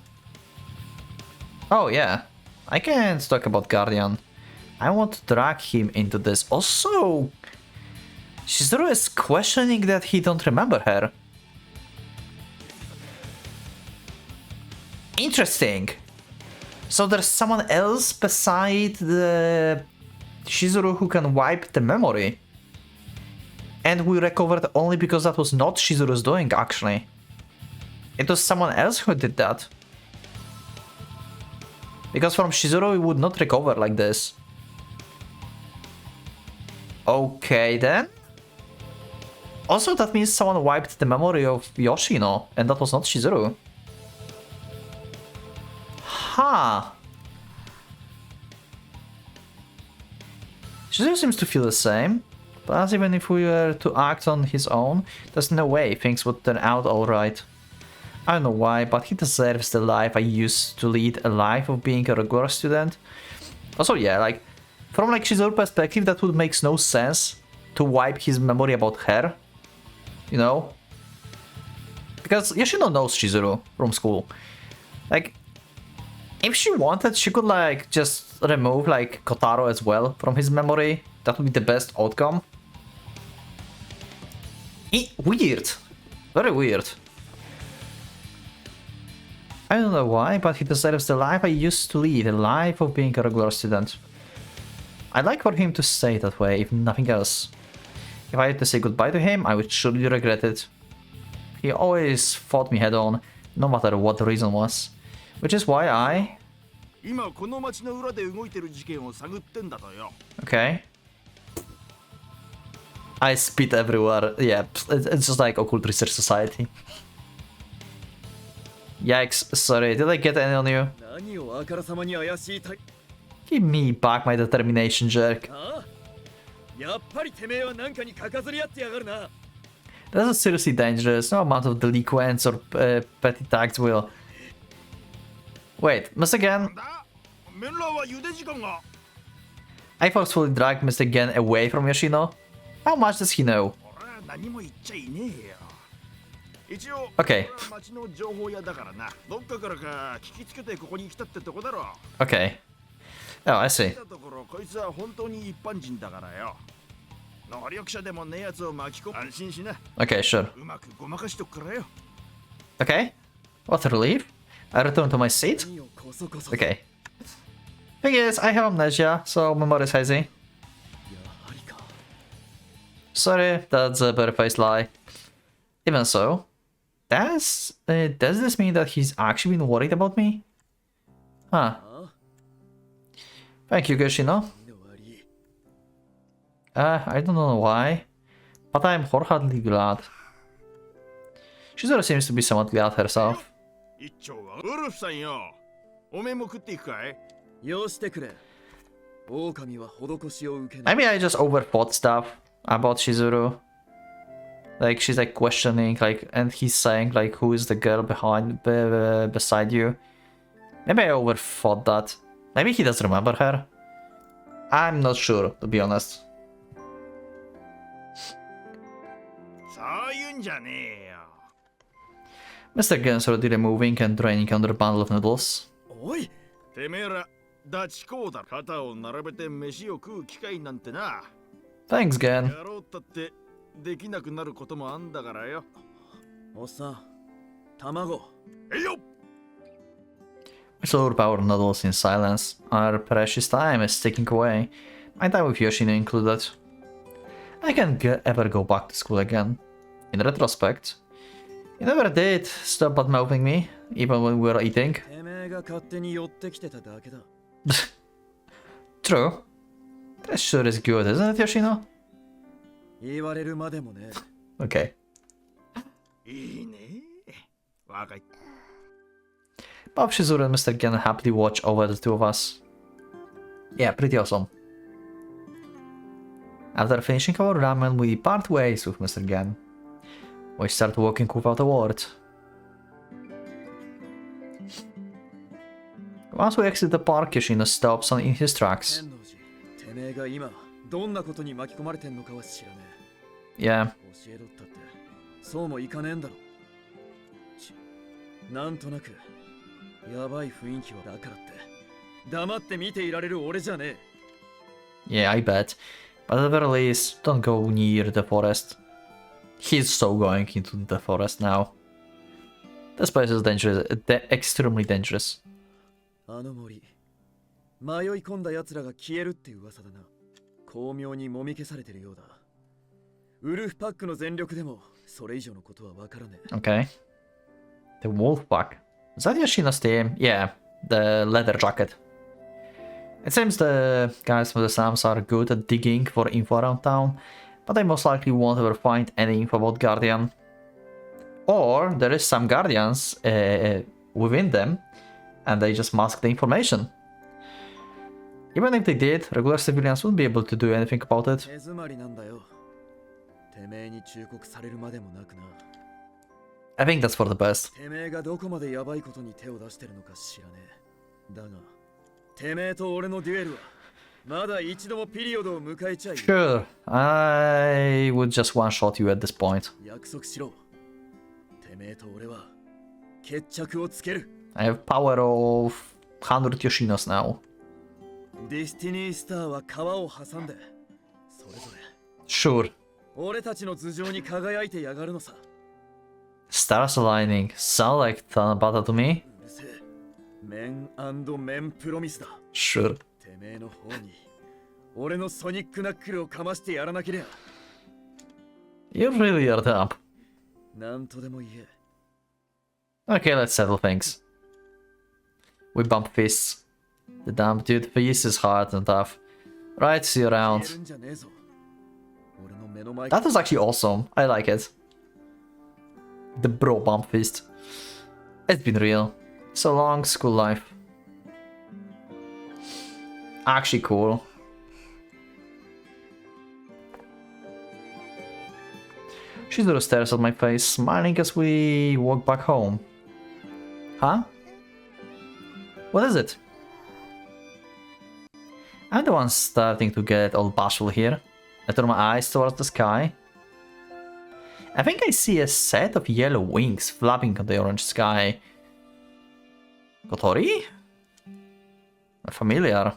Oh, yeah. I can't talk about Guardian. I want to drag him into this. Also, Shizuru is questioning that he don't remember her. Interesting. So there's someone else beside the Shizuru who can wipe the memory. And we recovered only because that was not Shizuru's doing, actually. It was someone else who did that. Because from Shizuru we would not recover like this. Okay then. Also that means someone wiped the memory of Yoshino, and that was not Shizuru. Huh. Shizuru seems to feel the same, but even if we were to act on his own, there's no way things would turn out alright. I don't know why, but he deserves the life I used to lead, a life of being a regular student. Also, yeah, like, from like Shizuru's perspective, that would make no sense to wipe his memory about her, you know? Because Yoshino knows Shizuru from school. Like, if she wanted, she could like just remove like Kotaro as well from his memory. That would be the best outcome. Weird. Very weird. I don't know why, but he deserves the life I used to lead, a life of being a regular student. I'd like for him to stay that way, if nothing else. If I had to say goodbye to him, I would surely regret it. He always fought me head on, no matter what the reason was. Which is why I... Okay. I spit everywhere. Yeah, it's just like Occult Research Society. Yikes, sorry, did I get any on you? 何をあからさまに怪しいたい Give me back my determination, jerk. ああやっぱりてめえは何かにかかずり合ってやがるな This is seriously dangerous. No amount of delinquents or petty tags will. Wait, Mr. Gen? メンラーは茹で時間が I forcefully dragged Mr. Gen away from Yoshino. How much does he know? 俺は何も言っちゃいねえよ一応 Okay, 俺は町の情報屋だからなどっかからか聞きつけてここに来たってとこだろ okay. Oh, I see. 見たところこいつは本当に一般人だからよ能力者でもねえやつを巻き込む安心しな Okay, sure. うまくごまかしとくからよ Okay. What a relief. I return to my seat. 何をこそこそ Okay. Thing is, I have amnesia, so memory is hazy. やはりか Sorry, that's a barefaced lie. Even so, does this mean that he's actually been worried about me? Huh. ああ Thank you, Yoshino. 身の悪い I don't know why, but I'm wholeheartedly glad. Shizuru seems to be somewhat glad herself. 一丁はウルフさんよおめえも食っていくかいよしてくれ狼は施しを受けない Maybe I just overthought stuff about Shizuru. Like she's like questioning, like, and he's saying like, "Who is the girl beside you?" Maybe I overthought that. Maybe he does remember her. I'm not sure, to be honest. そういうんじゃねえよ Mr. Gens already removing and draining another bundle of noodles. おいてめえらダチコーだ肩を並べて飯を食う機会なんてな Thanks, Gen. やろうったってできなくなることもあんだからよおっさん卵えいよ We slowed our noodles in silence. Our precious time is ticking away. My time with Yoshino included. I can't ever go back to school again. In retrospect, you never did stop bad-mouthing me, even when we were eating. てめえが勝手に寄ってきてただけだ True. That sure is good, isn't it, Yoshino? 言われるまでもね Okay. いいねわかっ Bob, Shizuru, and Mr. Gen happily watch over the two of us. Yeah, pretty awesome. After finishing our ramen, we part ways with Mr. Gen. We start walking without a word. Once we exit the park, Yoshino stops in his tracks. 天王寺てめえが今どんなことに巻き込まれてんのかは知らね Yeah, え教えろったってそうもいかねえんだろなんとなくやばい雰囲気はだからって黙って見ていられる俺じゃねえ yeah, I bet. But at the very least, don't go near the forest. He's so going into the forest now. This place is dangerous, extremely dangerous. あの森迷い込んだ奴らが消えるって噂だな巧妙にもみ消されてるようだウルフパックの全力でもそれ以上のことはわからねえ Okay. The wolf pack. Is that Yoshino's team? Yeah, the leather jacket. It seems the guys from the Sams are good at digging for info around town, but they most likely won't ever find any info about Guardian. Or there is some Guardians within them, and they just mask the information. Even if they did, regular civilians wouldn't be able to do anything about it. 手詰まりなんだよてめえに忠告されるまでもなくな I think that's for the best. てめえがどこまでヤバいことに手を出してるのか知らねえだがてめえと俺のデュエルはまだ一度もピリオドを迎えちゃい Sure, I would just one-shot you at this point. 約束しろてめえと俺は決着をつける I have power of 100 Yoshinos now. ディスティニースターは川を挟んでそれぞれ Sure. 俺たちの頭上に輝いてやがるのさ Stars aligning. Sound like Tanabata to me? うるせえメンメンプロミスだ Sure. てめえの方に俺のソニックナックルをかましてやらなけりゃ You really are dumb. なんとでも言え Okay, let's settle things. We bump fists. The dumb dude fist is hard and tough. Right, see you や around. るんじゃねえぞ俺の目の前 That was actually awesome. I like it. The bro bump fist. It's been real. So long, school life. Actually cool. Shizuru stares at my face, smiling as we walk back home. Huh? What is it? I'm the one starting to get all bashful here. I turn my eyes towards the sky. I think I see a set of yellow wings flapping on the orange sky. Kotori? Familiar.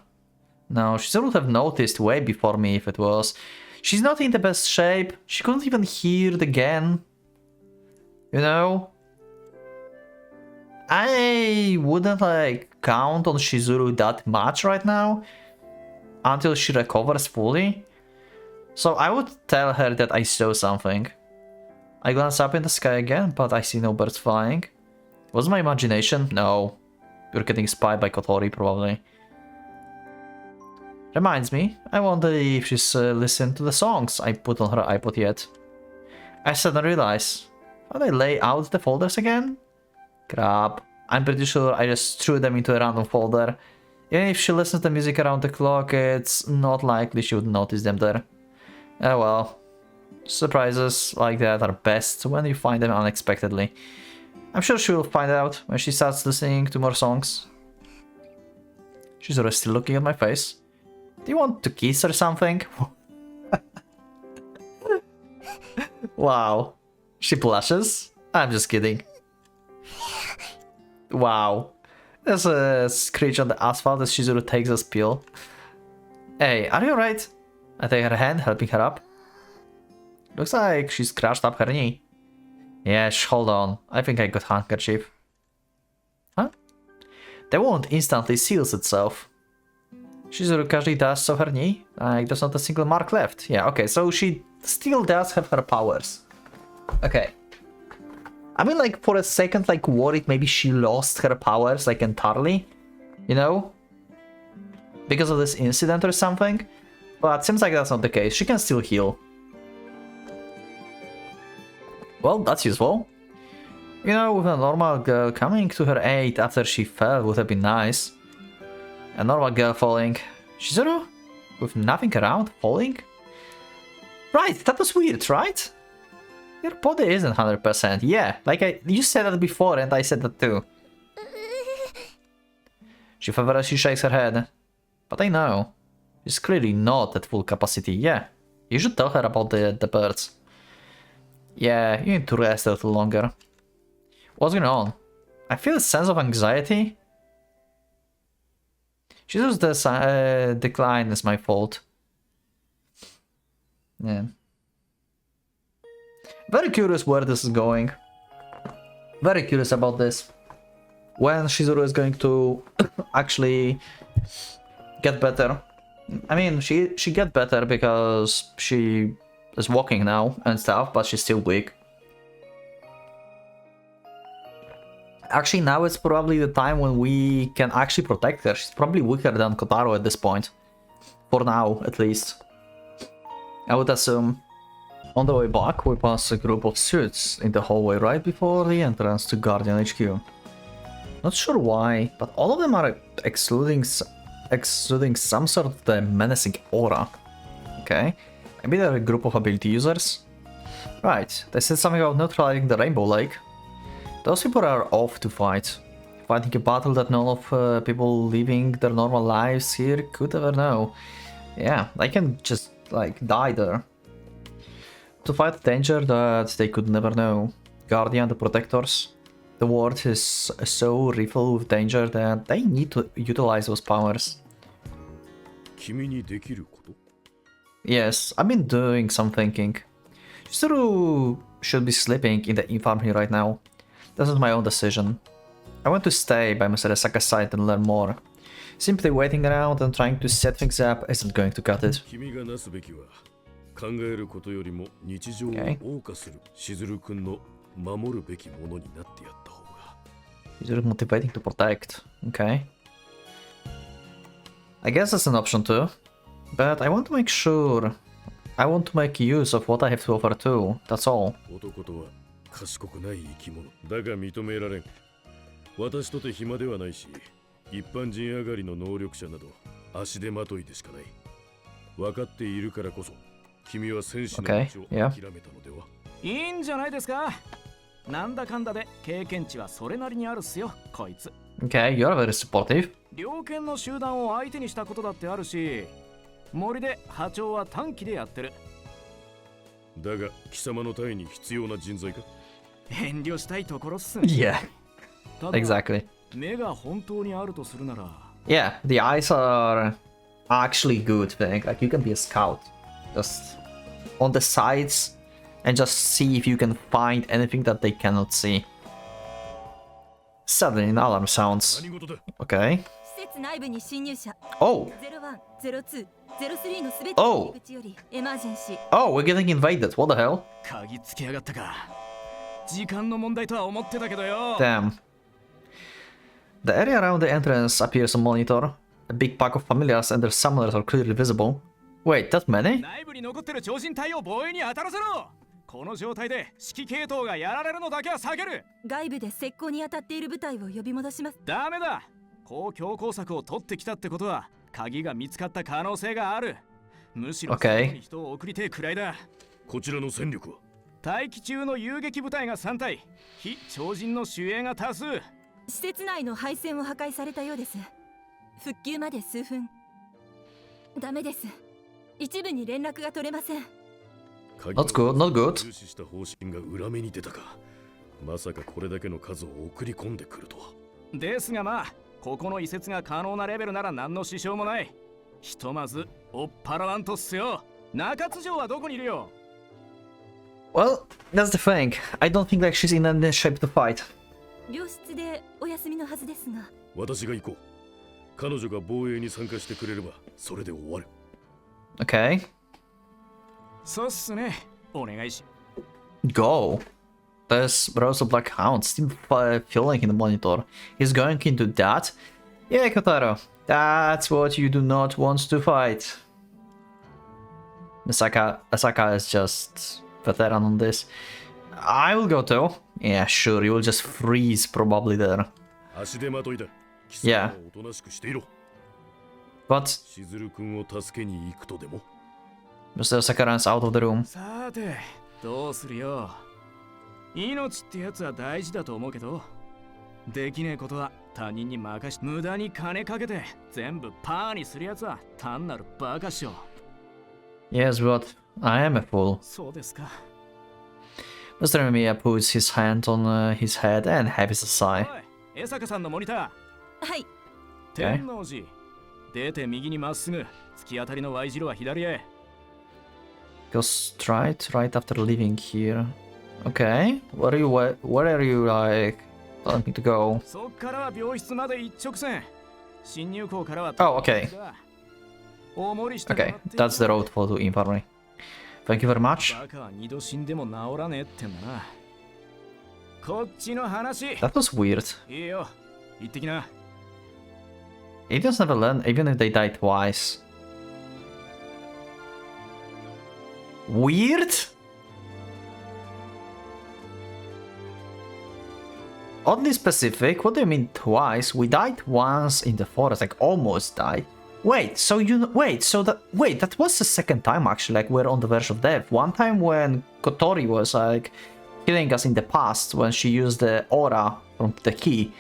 No, she would have noticed way before me if it was. She's not in the best shape. She couldn't even hear it again. You know? I wouldn't like count on Shizuru that much right now until she recovers fully. So I would tell her that I saw something. I glance up in the sky again, but I see no birds flying. Was it my imagination? No. You're getting spied by Kotori, probably. Reminds me, I wonder if she's listened to the songs I put on her iPod yet. I suddenly realize, how do I lay out the folders again? Crap. I'm pretty sure I just threw them into a random folder. Even if she listens to music around the clock, it's not likely she would notice them there. Oh well. Surprises like that are best when you find them unexpectedly. I'm sure she will find out when she starts listening to more songs. She's already still looking at my face. Do you want to kiss or something? Wow. She blushes? I'm just kidding. Wow. There's a screech on the asphalt as Shizuru takes a spill. Hey, are you alright? I take her hand, helping her up. Looks like she scratched up her knee. Yeah, hold on. I think I got handkerchief. Huh? The wound instantly seals itself. Shizuru casually does so her knee. Like, there's not a single mark left. Yeah, okay, so she still does have her powers. Okay. I mean, like, for a second, like, worried maybe she lost her powers, like, entirely. You know? Because of this incident or something. But seems like that's not the case. She can still heal. Well, that's useful. You know, with a normal girl coming to her aid after she fell would have been nice. A normal girl falling. Shizuru? With nothing around, falling? Right, that was weird, right? Your body isn't 100%. Yeah, like you said that before and I said that too. She feverishly shakes her head. But I know. She's clearly not at full capacity. Yeah, you should tell her about the birds. Yeah, you need to rest a little longer. What's going on? I feel a sense of anxiety. Shizuru's decline is my fault. Yeah. Very curious where this is going. Very curious about this. When Shizuru is going to actually get better. I mean, she get better because she is walking now and stuff, but she's still weak. Actually, now it's probably the time when we can actually protect her. She's probably weaker than Kotaro at this point. For now, at least. I would assume. On the way back, we pass a group of suits in the hallway right before the entrance to Guardian HQ. Not sure why, but all of them are exuding some sort of the menacing aura. Okay, maybe they're a group of ability users. Right, they said something about neutralizing the Rainbow Lake. Those people are off to fight. Fighting a battle that none of people living their normal lives here could ever know. Yeah, they can just like die there. To fight a danger that they could never know. Guardian, the Protectors. The world is so rife with danger that they need to utilize those powers. Yes, I've been doing some thinking. Shizuru should be sleeping in the infirmary right now. This is my own decision. I want to stay by Mr. Asaka's side and learn more. Simply waiting around and trying to set things up isn't going to cut it. Okay. Shizuru motivating to protect. Okay. I guess that's an option too. But I want to make sure. I want to make use of what I have to offer too. That's all. 私とて暇ではないし、一般人上がりの能力者など足手まといでしかない。分かっているからこそ、君は戦士の道を諦めたのでは？いいんじゃないですか。なんだかんだで経験値はそれなりにあるっすよ、こいつ。Okay, you're very supportive. 猟犬の集団を相手にしたことだってあるし、森で波長は短期でやってる。だが貴様の隊に必要な人材か？遠慮したいところっす。Yeah, ただ exactly. 目が本当にあるとするなら、 Yeah, the eyes are actually good thing. Like you can be a scout, just on the sides, and just see if you can find anything that they cannot see. Suddenly, an alarm sounds. 何事だ？ Okay. 施設内部に侵入者 Oh, 01、02、03のすべて Oh の入り口よりエマージェンシー。 oh, we're getting invaded. What the hell? 鍵つけやがったか。時間の問題とは思ってたけどよ。 Damn. The area around the entrance appears on monitor. A big pack of familiars and their summoners are clearly visible. Wait, that many? 内部に残ってる超人隊を防衛に当たらせろ。この状態で指揮系統がやられるのだけは避ける。外部で石膏に当たっている部隊を呼び戻します。ダメだ。こう強攻策を取ってきたってことは鍵が見つかった可能性がある。むしろ Okay 外に人を送りてえくらいだ。こちらの戦力は？待機中の遊撃部隊が3隊、非超人の守衛が多数。施設内の配線を破壊されたようです。復旧まで数分。ダメです。一部に連絡が取れません。 Not good, not good. 重視した方針が裏目に出たか。まさかこれだけの数を送り込んでくるとは。ですがまあ、ここの移設が可能なレベルなら何の支障もない。ひとまず追っ払わんとっすよ。中津城はどこにいるよ？ Well, that's the thing. I don't think like she's in any shape to fight. 病室でお休みのはずですが。私が行こう。彼女が防衛に参加してくれればそれで終わる。 Okay, そうっすね。お願いし。 go. There's rows of black hounds still filling in the monitor. He's going into that? Yeah, Kotaro. That's what you do not want to fight. Asaka is just veteran on this. I will go too. Yeah, sure, you will just freeze probably there. 足手まといだ。 Yeah おとなしくしていろ。 But しずる君を助けに行くとでも。 Mr. Asaka runs out of the room. さて、どうするよ。命ってやつは大事だと思うけど、できねえことは他人に任し、無駄に金かけて全部パーにするやつは単なるバカっしょ。 Yes, but I am a fool. そうですか。 Mr. Mamiya puts his hand on his head and heaves a sigh. おい、江坂さんのモニター。はい。天王寺。出て右にまっすぐ。突き当たりの Y 字路は左へ。 Go straight right after leaving here. Okay, where are you like telling me to go? そっからは病室まで一直線。侵入口からは。 Oh, okay. 大盛りしてもら Okay, っていい that's the road for the infirmary. Thank you very much. バカは二度死んでも治らねえってんだな。こっちの話。 That was weird. いいよ。行ってきな。 Aliens never learn, even if they die twice. Weird? Oddly specific. What do you mean twice? We died once in the forest, like almost died. Wait, so that was the second time actually, like we're on the verge of death. One time when Kotori was like killing us in the past when she used the aura from the key.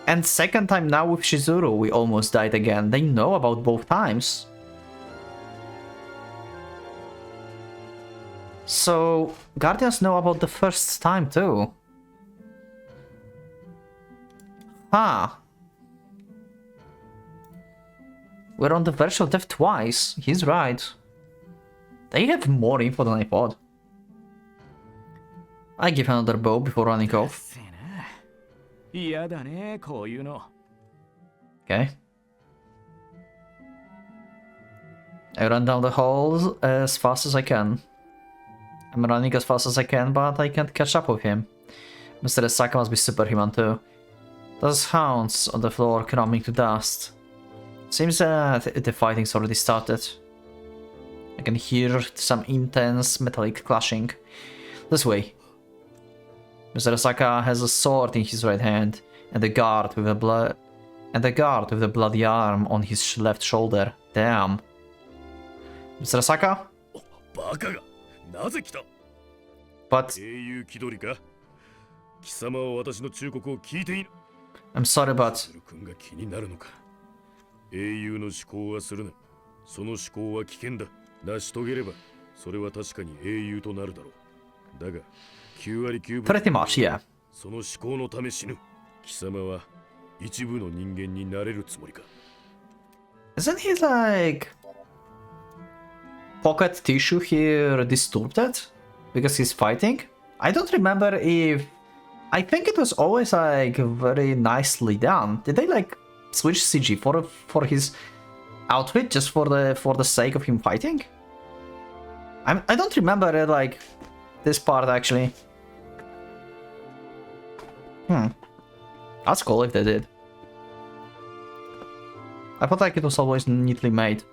And second time now with Shizuru, we almost died again. They know about both times. So, Guardians know about the first time too. Huh. We're on the verge of death twice. He's right. They have more info than I thought. I give another bow before running off. 嫌だね、こういうの。 Okay. I run down the halls as fast as I can. I'm running as fast as I can, but I can't catch up with him. Mr. Asaka must be superhuman too. There's hounds on the floor crumbling to dust. Seems that the fighting's already started. I can hear some intense metallic clashing. This way. Mr. Asaka has a sword in his right hand, and the guard with a bloody arm on his left shoulder. Damn. Mr. Asaka? バカがなぜ来た But 英雄気取りか貴様は私の忠告を聞いている I'm sorry, but スル君が気になるのか英雄の思考はするなその思考は危険だ成し遂げればそれは確かに英雄となるだろうだが9割9分 pretty much, yeah. その思考のため死ぬ貴様は一部の人間になれるつもりか Isn't he like pocket tissue here disturbed? Because he's fighting? I don't remember if... I think it was always like very nicely done. Did they like switch CG for his outfit just for the sake of him fighting? I don't remember it, like this part actually. That's cool if they did. I thought like it was always neatly made.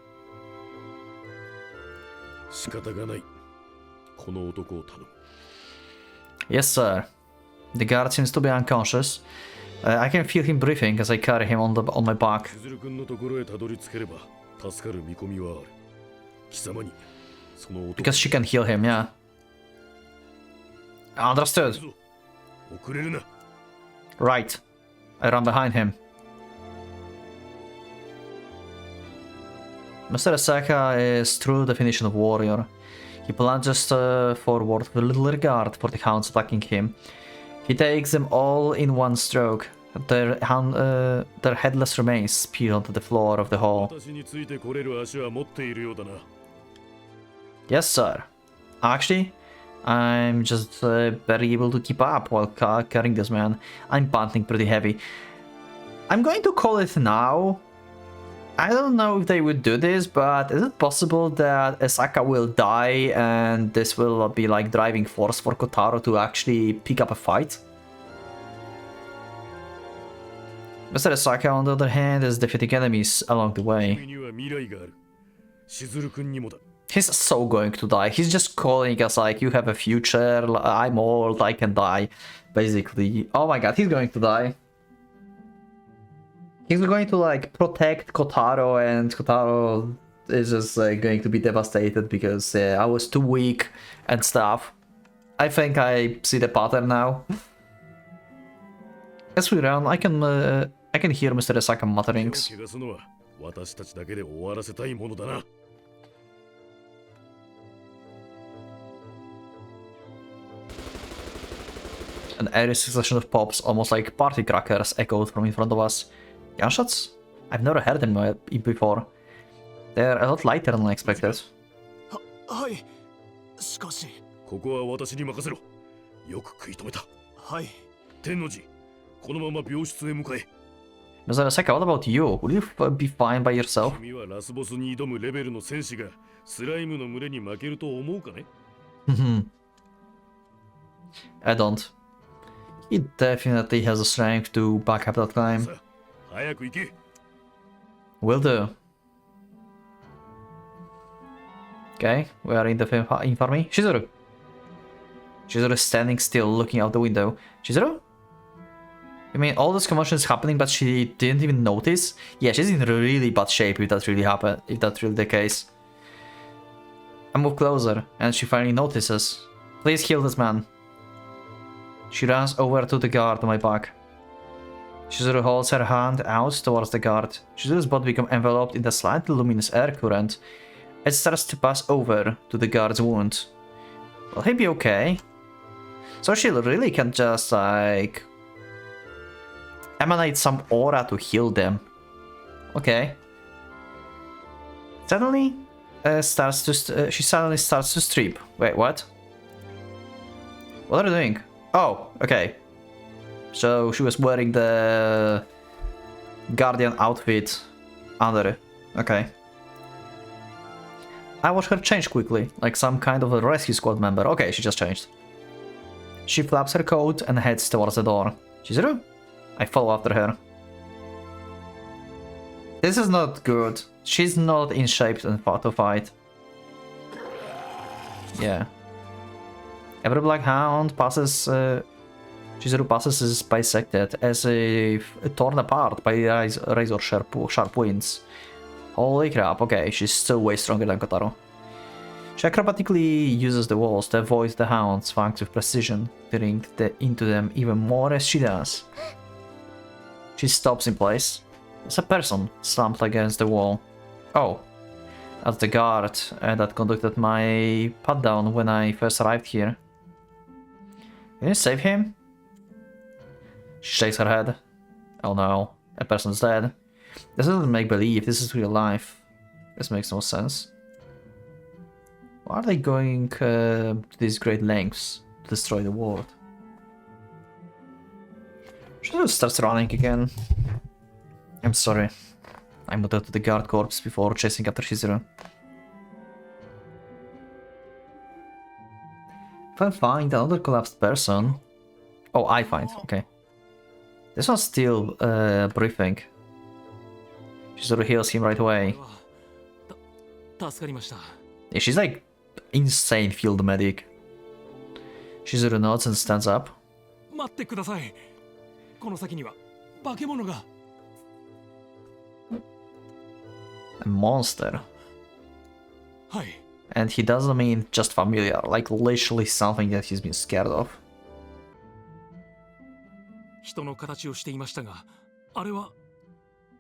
仕方がないこの男を頼む Yes, sir. The guard seems to be unconscious. I can feel him breathing as I carry him on my back. 千鶴君のところへたどり着ければ助かる見込みはある貴様にその男 Because she can heal him, yeah. Understood. 遅れるな Right. I run behind him. Mr. Asaka is true definition of warrior. He plunges forward with little regard for the hounds attacking him. He takes them all in one stroke. Their headless remains spear onto the floor of the hall. 私についてこれる足は持っているようだな Yes, sir. Actually, I'm just barely able to keep up while carrying this man. I'm panting pretty heavy. I'm going to call it now. I don't know if they would do this, but is it possible that Asaka will die and this will be like driving force for Kotaro to actually pick up a fight? Mr. Asaka, on the other hand, is defeating enemies along the way. 君には未来がある千鶴君にもだ He's so going to die. He's just calling us like, you have a future, I'm old, I can die. Basically. Oh my god, he's going to die. He's going to like protect Kotaro and Kotaro is just going to be devastated because I was too weak and stuff. I think I see the pattern now. As we run, I can hear Mr. Asaka mutterings. 怪我すのは私たちだけで終わらせたいものだな An airy succession of pops, almost like party crackers, echoed from in front of us. Gunshots? I've never heard them before. They're a lot lighter than I expected. はいしかしここは私に任せろよく食い止めたはい天王寺このまま病室へ向かえ Mr. Asaka, what about you? Will you be fine by yourself? 君はラスボスに挑むレベルの戦士がスライムの群れに負けると思うかね I don't. He definitely has the strength to back up that climb. さあ早く行け Will do. Okay, we are in the infirmary. Shizuru! Shizuru is standing still, looking out the window. Shizuru? I mean, all this commotion is happening, but she didn't even notice? Yeah, she's in really bad shape if that really happened, if that's really the case. I move closer, and she finally notices. Please heal this man. She runs over to the guard on my back. Shizuru holds her hand out towards the guard. Shizuru's body becomes enveloped in the slightly luminous air current. It starts to pass over to the guard's wound. Will he be okay? So she really can just like emanate some aura to heal them. Okay. Suddenly, she suddenly starts to strip. Wait, what? What are you doing? Oh, okay. So she was wearing the Guardian outfit under it. Okay. I watched her change quickly, like some kind of a rescue squad member. Okay, she just changed. She flaps her coat and heads towards the door. Chizuru? I follow after her. This is not good. She's not in shape to fight. Yeah. Every black hound passes Chizuru passes is bisected as if torn apart by razor sharp winds. Holy crap, okay, she's still way stronger than Kotaro. She acrobatically uses the walls to avoid the hounds' fangs with precision, tearing into them even more as she does. She stops in place. There's a person slumped against the wall. Oh, that's the guard that conducted my pat-down when I first arrived here. Can you save him? She shakes her head. Oh no, a person's dead. This isn't make-believe, this is real life. This makes no sense. Why are they going to these great lengths to destroy the world? She just starts running again. I'm sorry. I moved out to the guard corpse before chasing after Shizuru. If I find another collapsed person... Oh, I find, okay. This one's still briefing. Shizuru heals him right away. Yeah, she's like insane field medic. Shizuru nods and stands up. A monster. And he doesn't mean just familiar, like literally something that he's been scared of.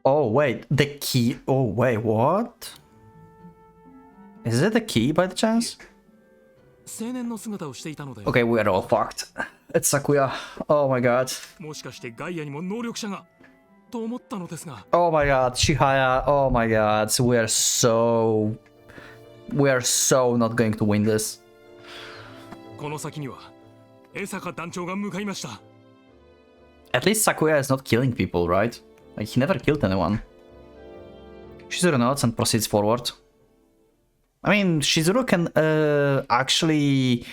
Oh wait, the key. Oh wait, what? Is it the key by the chance? Okay, we're all fucked. It's Sakuya. Oh my god. Oh my god, Chihaya. Oh my god. So we are so not going to win this. At least Sakuya is not killing people, right? Like, he never killed anyone. Shizuru nods and proceeds forward. I mean, Shizuru can actually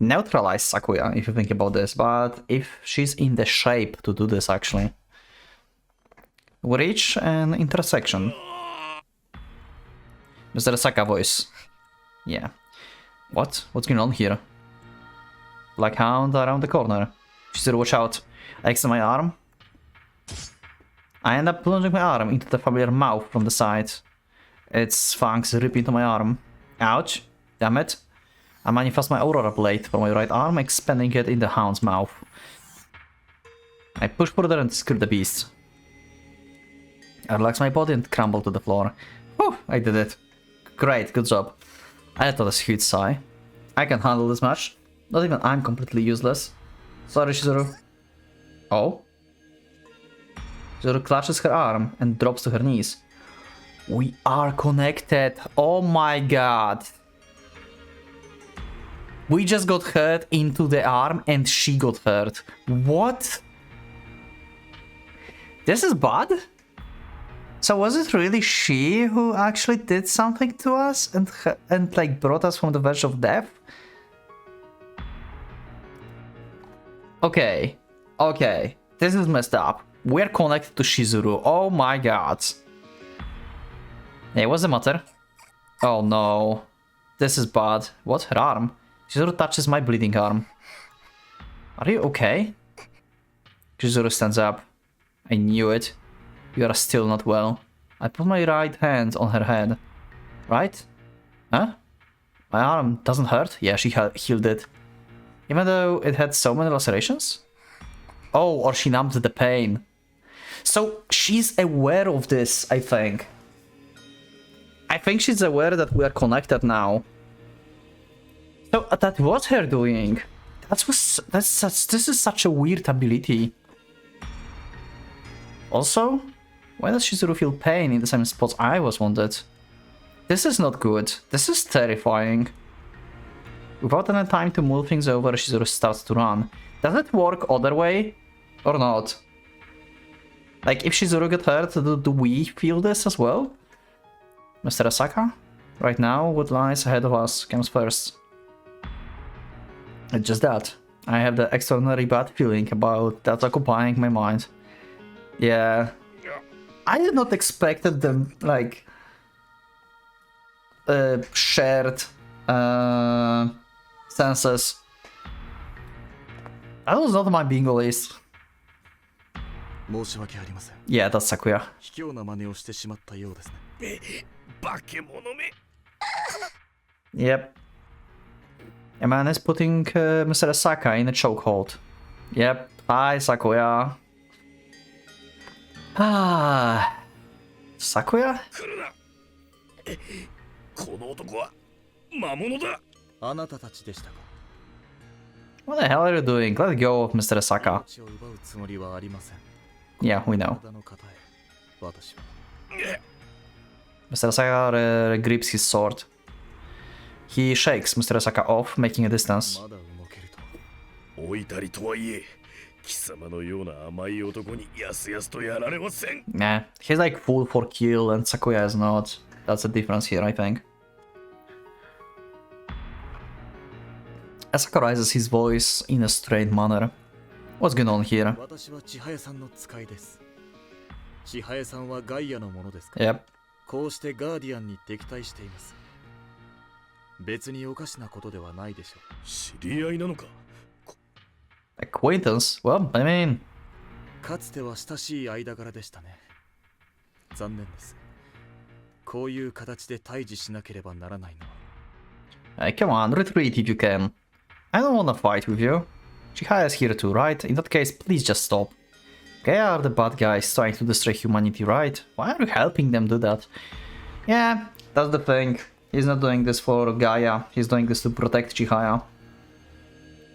neutralize Sakuya, if you think about this, but if she's in the shape to do this, actually. We reach an intersection. Mr. Asaka voice. Yeah. What? What's going on here? Black Hound around the corner. Shizuru, watch out. I extend my arm. I end up plunging my arm into the familiar mouth from the side. Its fangs rip into my arm. Ouch. Damn it. I manifest my Aurora Blade from my right arm, expanding it in the hound's mouth. I push further and screw the beast. I relax my body and crumble to the floor. Whew, I did it. Great, good job. I let out a huge sigh. I can handle this match. Not even I'm completely useless. Sorry, Shizuru. Oh? Shizuru clutches her arm and drops to her knees. We are connected. Oh my god. We just got hurt into the arm and she got hurt. What? This is bad? So was it really she who actually did something to us and like brought us from the verge of death? Okay. Okay. This is messed up. We're connected to Shizuru. Oh my god. Hey, what's the matter? Oh no. This is bad. What? Her arm? Shizuru touches my bleeding arm. Are you okay? Shizuru stands up. I knew it. You are still not well. I put my right hand on her head. Right? Huh? My arm doesn't hurt? Yeah, she healed it. Even though it had so many lacerations? Oh, or she numbed the pain. So she's aware of this, I think. I think she's aware that we are connected now. So that was her doing. This is such a weird ability. Also, why does Shizuru feel pain in the same spots I was wounded? This is not good. This is terrifying. Without any time to mull things over, Shizuru starts to run. Does it work other way? Or not? Like, if Shizuru got hurt, do we feel this as well? Mr. Asaka? Right now, what lies ahead of us comes first. It's just that. I have the extraordinary bad feeling about that's occupying my mind. Yeah. I did not expect them, like, shared senses. That was not my bingo list. 申し訳ありません。 Yeah, that's Sakuya. 卑怯な真似をしてしまったようですね。化け物め。 Yep. A man is putting Mr. Asaka in a chokehold. Yep. Hi, Sakuya. Ah. Sakuya? 来るな。この男は魔物だ。あなたたちでしたか。 What the hell are you doing? Let go of Mr. Asaka. 命を奪うつもりはありません。 Yeah, we know. 体の方へ、私は。 Mr. Asaka grips his sword. He shakes Mr. Asaka off, making a distance. まだ動けると。置いたりとはいえ、貴様のような甘い男にやすやすとやられません。 Nah, he's like full for kill and Sakuya is not. That's the difference here, I think. Asaka raises his voice in a strained manner. What's going on here? 私は千早さんの使いです。千早さんはガイアのものですか。 Yep. こうしてガーディアンに敵対しています。別におかしなことではないでしょう。知り合いなのか。 Acquaintance? Well, I mean... かつては親しい間柄でしたね。残念です。こういう形で対峙しなければならないのは。 Come on, retreat if you can. I don't wanna fight with you. Chihaya is here too, right? In that case, please just stop. Gaia are the bad guys trying to destroy humanity, right? Why are you helping them do that? Yeah, that's the thing. He's not doing this for Gaia, he's doing this to protect Chihaya.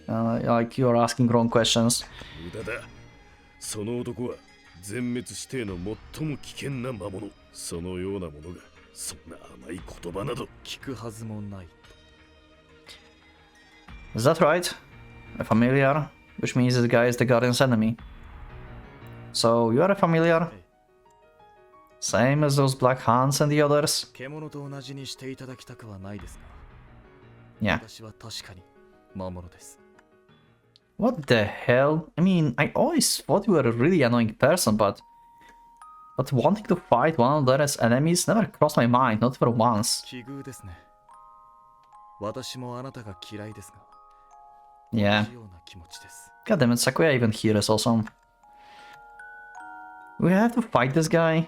Like, you're asking wrong questions. 無駄だ。その男は全滅指定の最も危険な魔物。そのようなものがそんな甘い言葉など。聞くはずもない。 Is that right? A familiar? Which means this guy is the Guardian's enemy. So, you are a familiar? Same as those Black Hands and the others? 獣と同じにしていただきたくはないですが。 Yeah. 私は確かに魔物です。 What the hell? I mean, I always thought you were a really annoying person, but wanting to fight one another as enemies never crossed my mind, not for once. 奇遇ですね。私もあなたが嫌いですが。 Yeah. 同じような気持ちです。 God damn it, Sakuya even here is awesome. We have to fight this guy,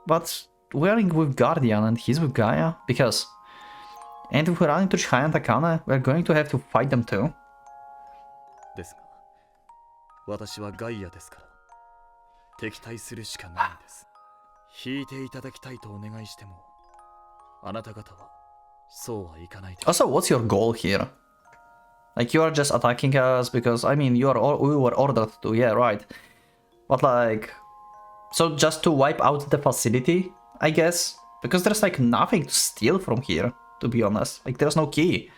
but we're with Guardian and he's with Gaia, because... And if we run into Chihaya and Takane, we're going to have to fight them too. ですが、私はガイアですから、敵対するしかないんです。引いていただきたいとお願いしても、あなた方はそうはいかないです。 Also, what's your goal here? Like, you are just attacking us because, I mean, we were ordered to, yeah, right. But like... So just to wipe out the facility, I guess? Because there's like nothing to steal from here, to be honest. Like, there's no key.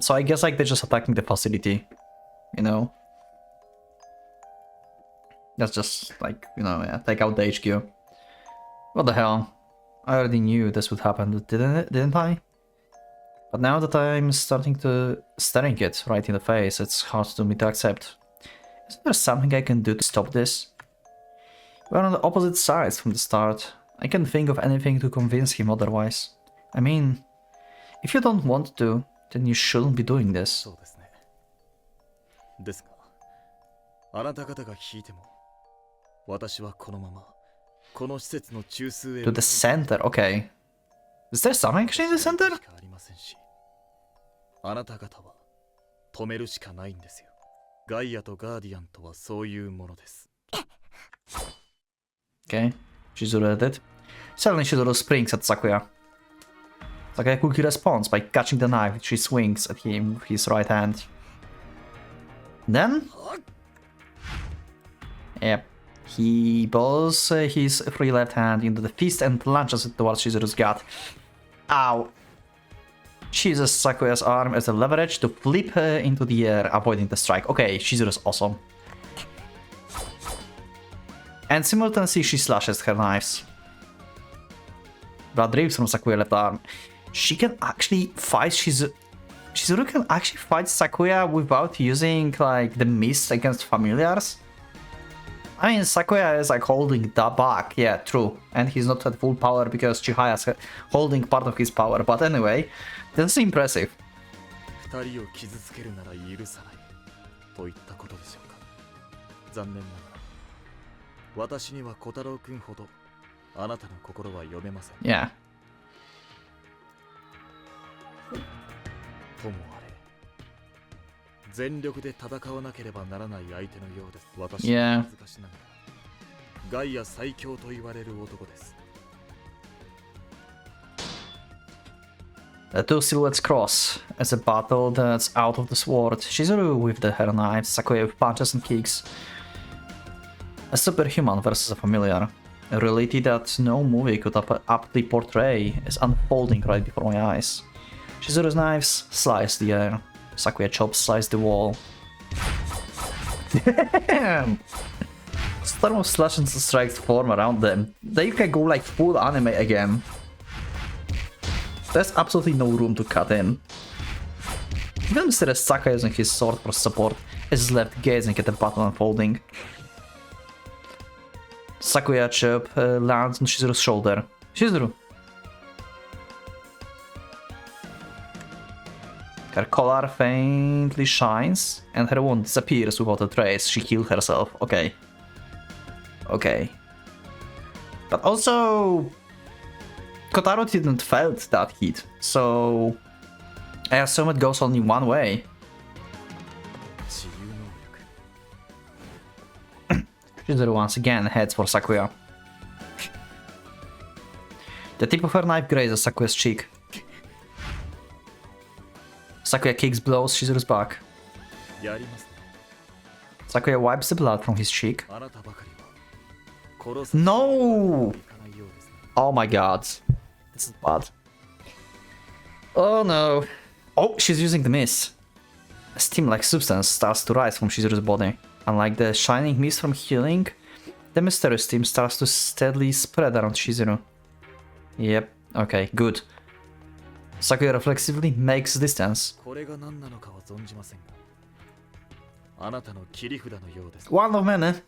So I guess like they're just attacking the facility, you know? That's just like, you know, yeah, take out the HQ. What the hell? I already knew this would happen, didn't I? But now that I'm staring it right in the face, it's hard to me to accept. Is there something I can do to stop this? We're on the opposite sides from the start. I can't think of anything to convince him otherwise. I mean, if you don't want to, then you shouldn't be doing this. そうですね。ですが、あなた方が引いても、私はこのまま、この施設の中枢へ To the center, okay. Is there something actually in the center? しかありませんし、あなた方は止めるしかないんですよ。ガイアとガーディアンとはそういうものです。 Okay, Shizuru did. Suddenly Shizuru springs at Sakuya. Sakuya quickly responds by catching the knife which she swings at him with his right hand. Then... Yep. He pulls his free left hand into the fist and launches it towards Shizuru's gut. Ow! She uses Sakuya's arm as a leverage to flip into the air, avoiding the strike. Okay, Shizuru's awesome. And simultaneously she slashes her knives. Blood drips from Sakuya's left arm. She can actually fight Shizuru can actually fight Sakuya without using like the mist against familiars. I mean, Sakuya is like holding that back, yeah, true. And he's not at full power because Chihaya's holding part of his power. But anyway, that's impressive. 二人を傷つけるなら許さない。といったことでしょうか。残念ながら私には小太郎くんほどあなたの心は読めません。 Yeah. ともあれ全力で戦わなければならない相手のようです。私 Yeah. は恥ずかしながらガイア最強と言われる男です。 The two silhouettes cross as a battle that's out of the sword. Chizuru with her knives, Sakuya with punches and kicks. A superhuman versus a familiar. A reality that no movie could aptly portray is unfolding right before my eyes. Chizuru's knives slice the air. Sakuya chops slice the wall. Damn! Storm of slash and strikes form around them. They can go like full anime again. There's absolutely no room to cut in. Even Mr. Sakuya using his sword for support is left gazing at the battle unfolding. Sakuya chop lands on Chizuru's shoulder. Chizuru! Her collar faintly shines, and her wound disappears without a trace. She healed herself. Okay. Okay. But also... Kotaro didn't felt that hit, so... I assume it goes only one way. 自由能力 Chizuru once again heads for Sakuya. The tip of her knife grazes Sakuya's cheek. Sakuya kicks blows Chizuru's back. やりますね。 Sakuya wipes the blood from his cheek. あなたばかりは殺す No! いかないようですね。 Oh my god. This is bad. Oh no. Oh, she's using the mist. A steam-like substance starts to rise from Chizuru's body. Unlike the shining mist from healing, the mysterious steam starts to steadily spread around Chizuru. Yep, okay, good. Sakuya reflexively makes distance. これが何なのかは存じませんが、あなたの切り札のようです。 One of many.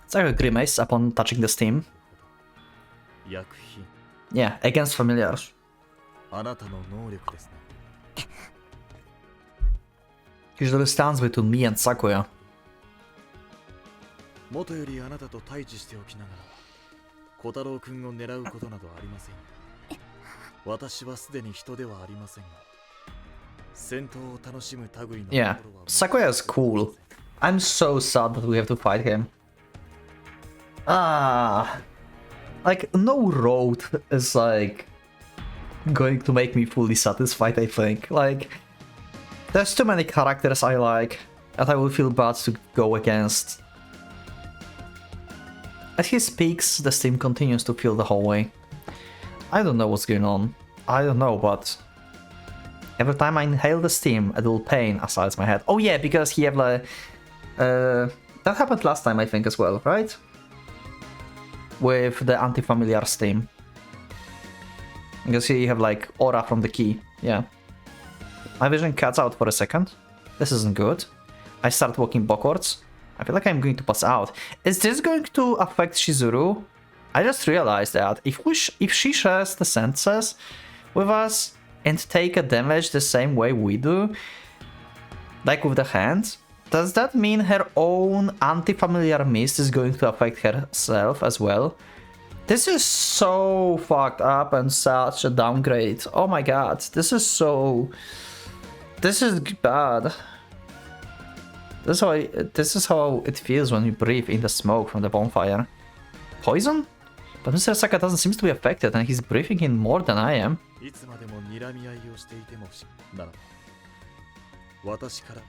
Sakuya grimaces upon touching the steam. 薬品、 Yeah, against familiars. あなたの能力ですね。 Chizuru stands between me and Sakuya. もとよりあなたと対峙しておきながら、小太郎くんを狙うことなどありません。私はすでに人ではありませんが、戦闘を楽しむ類の Yeah, 心は Sakuya is cool. I'm so sad that we have to fight him. Ah, like no road is like going to make me fully satisfied. I think like there's too many characters I like, and I will feel bad to go against. As he speaks, the steam continues to fill the hallway. I don't know what's going on. I don't know, but every time I inhale the steam, a little pain assails my head. Oh yeah, because he have like... that happened last time, I think, as well, right? With the anti-familiar steam. Because here you have like aura from the key, yeah. My vision cuts out for a second. This isn't good. I start walking backwards. I feel like I'm going to pass out. Is this going to affect Chizuru? I just realized that if she shares the senses with us and take a damage the same way we do, like with the hands, does that mean her own anti-familiar mist is going to affect herself as well? This is so fucked up and such a downgrade. Oh my god, this is so... This is bad. This is how it feels when you breathe in the smoke from the bonfire. Poison? But Mr. Saka doesn't seem to be affected and he's breathing in more than I am. いつまでも睨み合いをしていてもならば、私から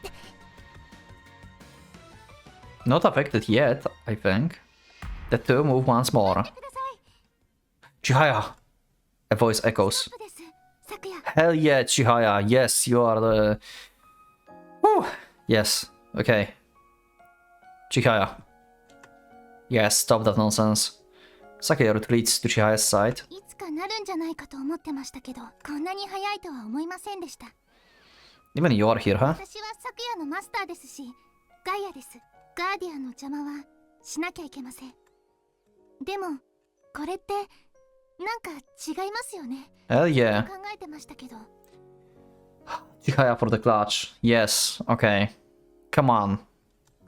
Not affected yet, I think. The two move once more. Chihaya! A voice echoes. Hell yeah, Chihaya. Yes, you are the... Woo! Yes, okay. Chihaya. Yes, stop that nonsense. Sakuya retreats to Chihaya's side. いつかなるんじゃないかと思ってましたけど、こんなに早いとは思いませんでした。 Even you are here, huh? 私は昨夜のマスターですし、ガイアです。ガーディアンの邪魔はしなきゃいけません。でも、これってなんか違いますよね。Hell yeah. 考えてましたけど。Chihaya for the clutch. Yes, okay. Come on.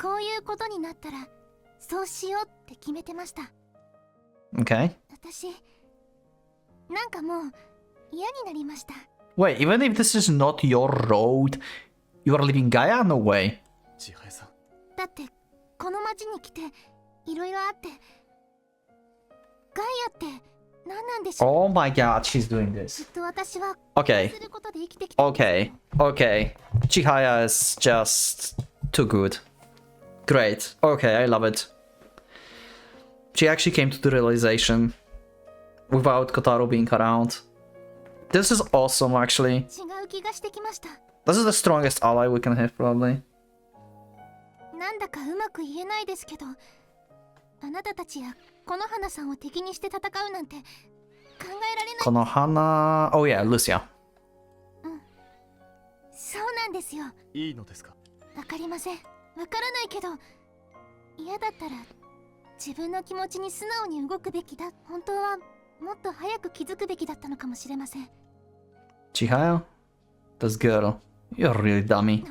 こういうことになったらそうしようって決めてました。 Okay. 私なんかもう嫌になりました。 Wait, even if this is not your road, you are leaving Gaia? No way. 千早さん、だってこの町に来ていろいろあってガイアって何なんでしょう。 Oh my god, she's doing ず this. っと私は Okay, することで生きてきた。 okay, okay. Chihaya is just too good. Great. Okay, I love it. She actually came to the realization without Kotaro being around. This is awesome, actually. 違う気がしてきました。 This is the strongest ally we can have, probably. なんだかうまく言えないですけど、あなたたちやこの花さんを敵にして戦うなんて考えられない。 Konohana... Oh yeah, Lucia. そうなんですよ。いいのですか？わかりません。わからないけど、嫌だったら自分の気持ちに素直に動くべきだ。本当はもっと早く気づくべきだったのかもしれません。 Chihaya? This girl. You're really dummy.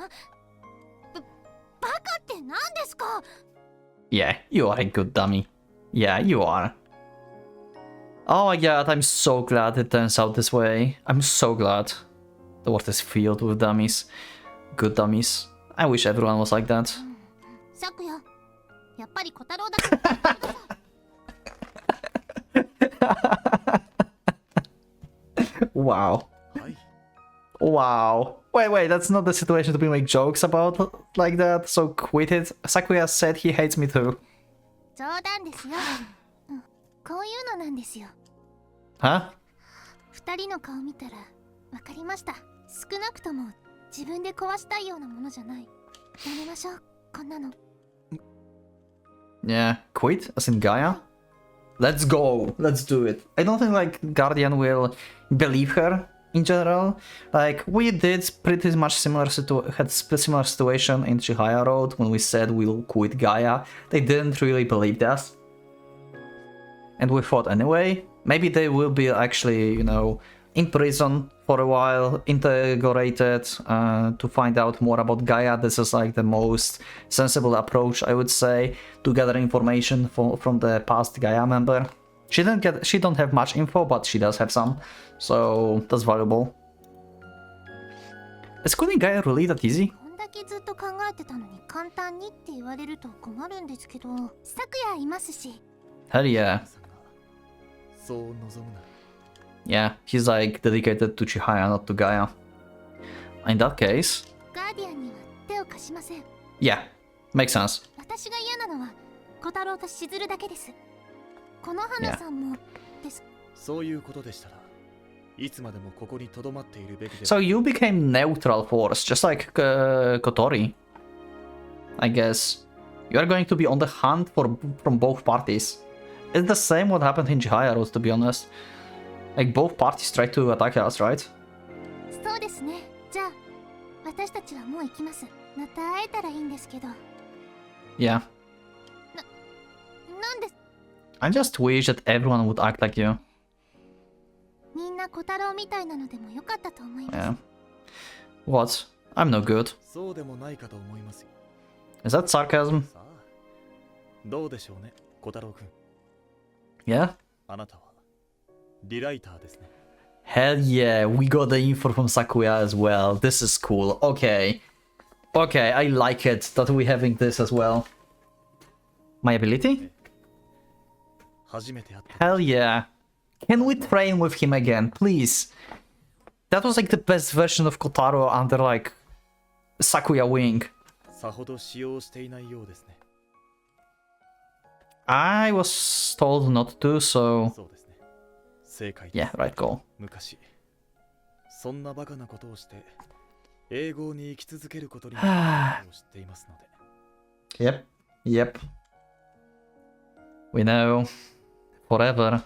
バカって何ですか？ Yeah, you are a good dummy. Yeah, you are. Oh my god, I'm so glad it turns out this way. I'm so glad. The world is filled with dummies. Good dummies. I wish everyone was like that. 昨夜、やっぱり小太郎だ。 Wow. はい。 Wow. Wait, that's not the situation to be make jokes about like that, so quit it. Sakuya said he hates me too. 冗談ですよ。こういうのなんですよ。 Huh? 二人の顔見たらわかりました。少なくとも自分で壊したいようなものじゃない。やめましょう、こんなの。 Yeah, quit? As in Gaia? Let's go! Let's do it. I don't think like Guardian will believe her in general. Like we did pretty much similar similar situation in Chihaya Road when we said we'll quit Gaia. They didn't really believe that. And we thought anyway, maybe they will be actually, you know, in prison for a while, integrated to find out more about Gaia. This is like the most sensible approach, I would say, to gather information from the past Gaia member. She don't have much info, but she does have some, so that's valuable. Is quitting Gaia really that easy? こんだけずっと考えてたのに簡単にって言われると困るんですけど、昨夜いますし。 Hell yeah. さんがそう望むなら。 Yeah, he's like dedicated to Chihaya, not to Gaia. In that case, ガーディアンには手を貸しません。 yeah, makes sense. 私が嫌なのは小太郎としずるだけです。この花さんもです。そういうことでしたら、いつまでもここに留まっているべきです。 So you became neutral force, just like Kotori. I guess. You are going to be on the hunt from both parties. It's the same what happened in Chihaya Road, to be honest. Like both parties tried to attack us, right? そうですね。じゃあ私たちはもう行きます。また会えたらいいんですけど。 Yeah. なんで I just wish that everyone would act like you. みんな小太郎みたいなのでもよかったと思います。 Yeah. What? I'm no good. そうでもないかと思いますよ。 Is that sarcasm? さあ、どうでしょうね、小太郎くん。 Yeah? あなたはリライターですね。 Hell yeah, we got the info from Sakuya as well. This is cool. Okay. Okay, I like it that we're having this as well. My ability? 初めて会った。 Hell yeah. Can we train with him again, please? That was like the best version of Kotaro under like Sakuya wing. さほど使用していないようですね。 I was told not to, so そうですね。正解です。 yeah, right call. 昔、そんなバカなことをして、英語に生き続けることにを知っていますので。 Yep. We know. Forever.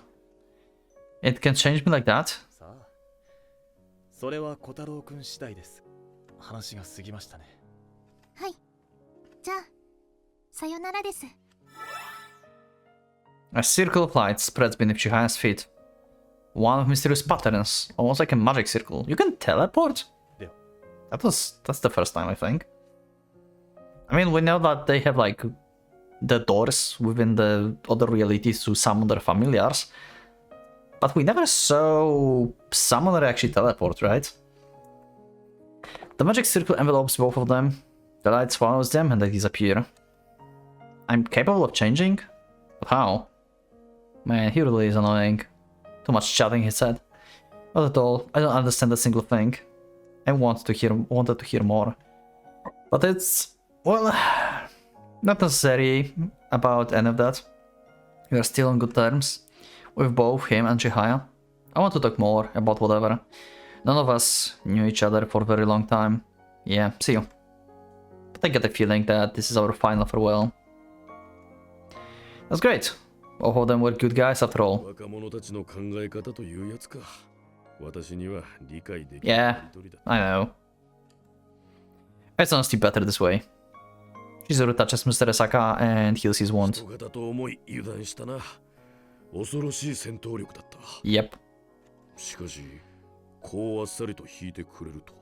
It can change me like that. さあ、それは小太郎くん次第です。話が過ぎましたね。はい。じゃあさよならです。 A circle of light spreads beneath Chihaya's feet. One of mysterious patterns, almost like a magic circle. You can teleport? では、That's the first time, I think. I mean, we know that they have like the doors within the other realities to summon their familiars, but we never saw Summoner actually teleport, right? The magic circle envelopes both of them, the light swallows them and they disappear. I'm capable of changing? But how? Man, he really is annoying. Too much chatting, he said. Not at all, I don't understand a single thing. I wanted to hear more. But it's, well, not necessary about any of that. We are still on good terms with both him and Chihaya. I want to talk more about whatever. None of us knew each other for a very long time. Yeah, see you. But I get the feeling that this is our final farewell. That's great. Both of them were good guys after all. 若者たちの考え方というやつか。私には理解でき Yeah, ない一人だ。 I know. It's honestly better this way. Chizuru touches Mr. Esaka and heals his wound. 人型と思い油断したな。恐ろしい戦闘力だった。 Yep. しかし、こうあっさりと引いてくれると。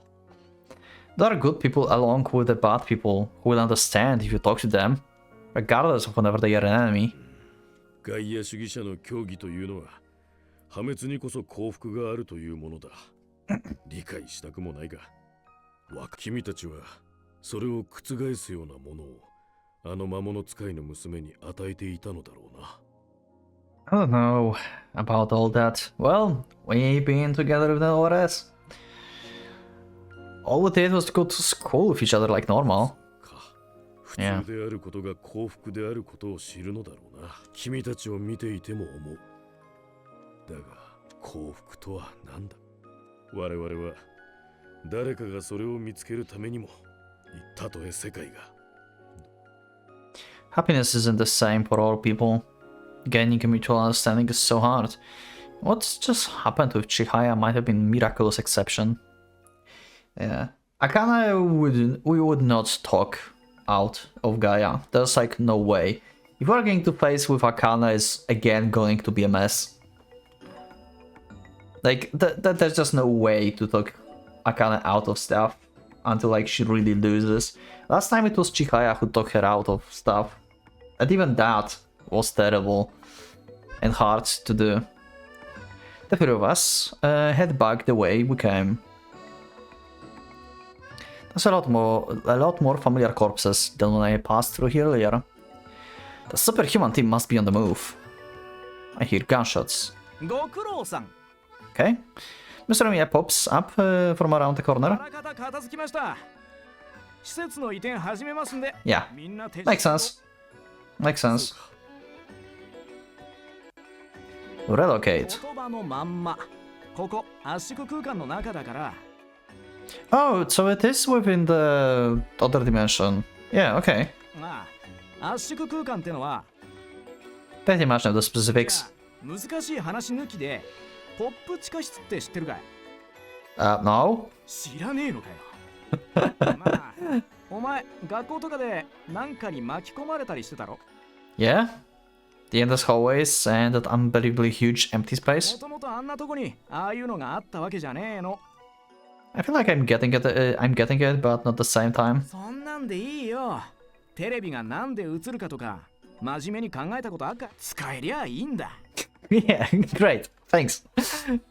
There are good people along with the bad people who will understand if you talk to them, regardless of whenever they are an enemy. ガイア主義者の教義というのは破滅にこそ幸福があるというものだ。理解したくもないが、君たちはそれを覆すようなものをあの魔物使いの娘に与えていたのだろうな。I don't know about all that. Well, we've been together with the ORS. All we did was to go to school with each other like normal. 普通であることが幸福であることを知るのだろうな。君たちを見ていても思う。だが幸福とは何だ。我々は誰かがそれを見つけるためにも、たとえ世界が。Happiness isn't the same for all people. Gaining a mutual understanding is so hard. What's just happened with Chihaya might have been a miraculous exception. Yeah. Akane we would not talk out of Gaia. There's like no way. If we're going to face with Akane is again going to be a mess. Like there's just no way to talk Akane out of stuff until like she really loses. Last time it was Chihaya who took her out of stuff. And even that was terrible and hard to do. The three of us head back the way we came. There's a lot more familiar corpses than when I passed through here earlier. The superhuman team must be on the move. I hear gunshots. ご苦労さん。 Okay. Mr. Mia pops up from around the corner. あらかた片付きました。施設の移転始めますんで。 Yeah. みんな手 Makes sense. Makes sense. Relocate. 言葉のまんま。ここ圧縮空間の中だから。 Oh, so it is within the other dimension. Yeah, okay. まあ、圧縮空間ってのは Don't imagine the specifics. 難しい話抜きでポップ地下室って知ってるかい？ No? 知らねえのかよ。まあ、お前学校とかでなんかに巻き込まれたりしてたろ？ Yeah? The endless hallways and that unbelievably huge empty space. もともとあんなとこにああいうのがあったわけじゃねえの。 I feel like I'm getting it, but not at the same time. そんなんでいいよ。テレビがなんで映るかとか真面目に考えたことあるか？使えりゃいいんだ。Yeah, great. Thanks.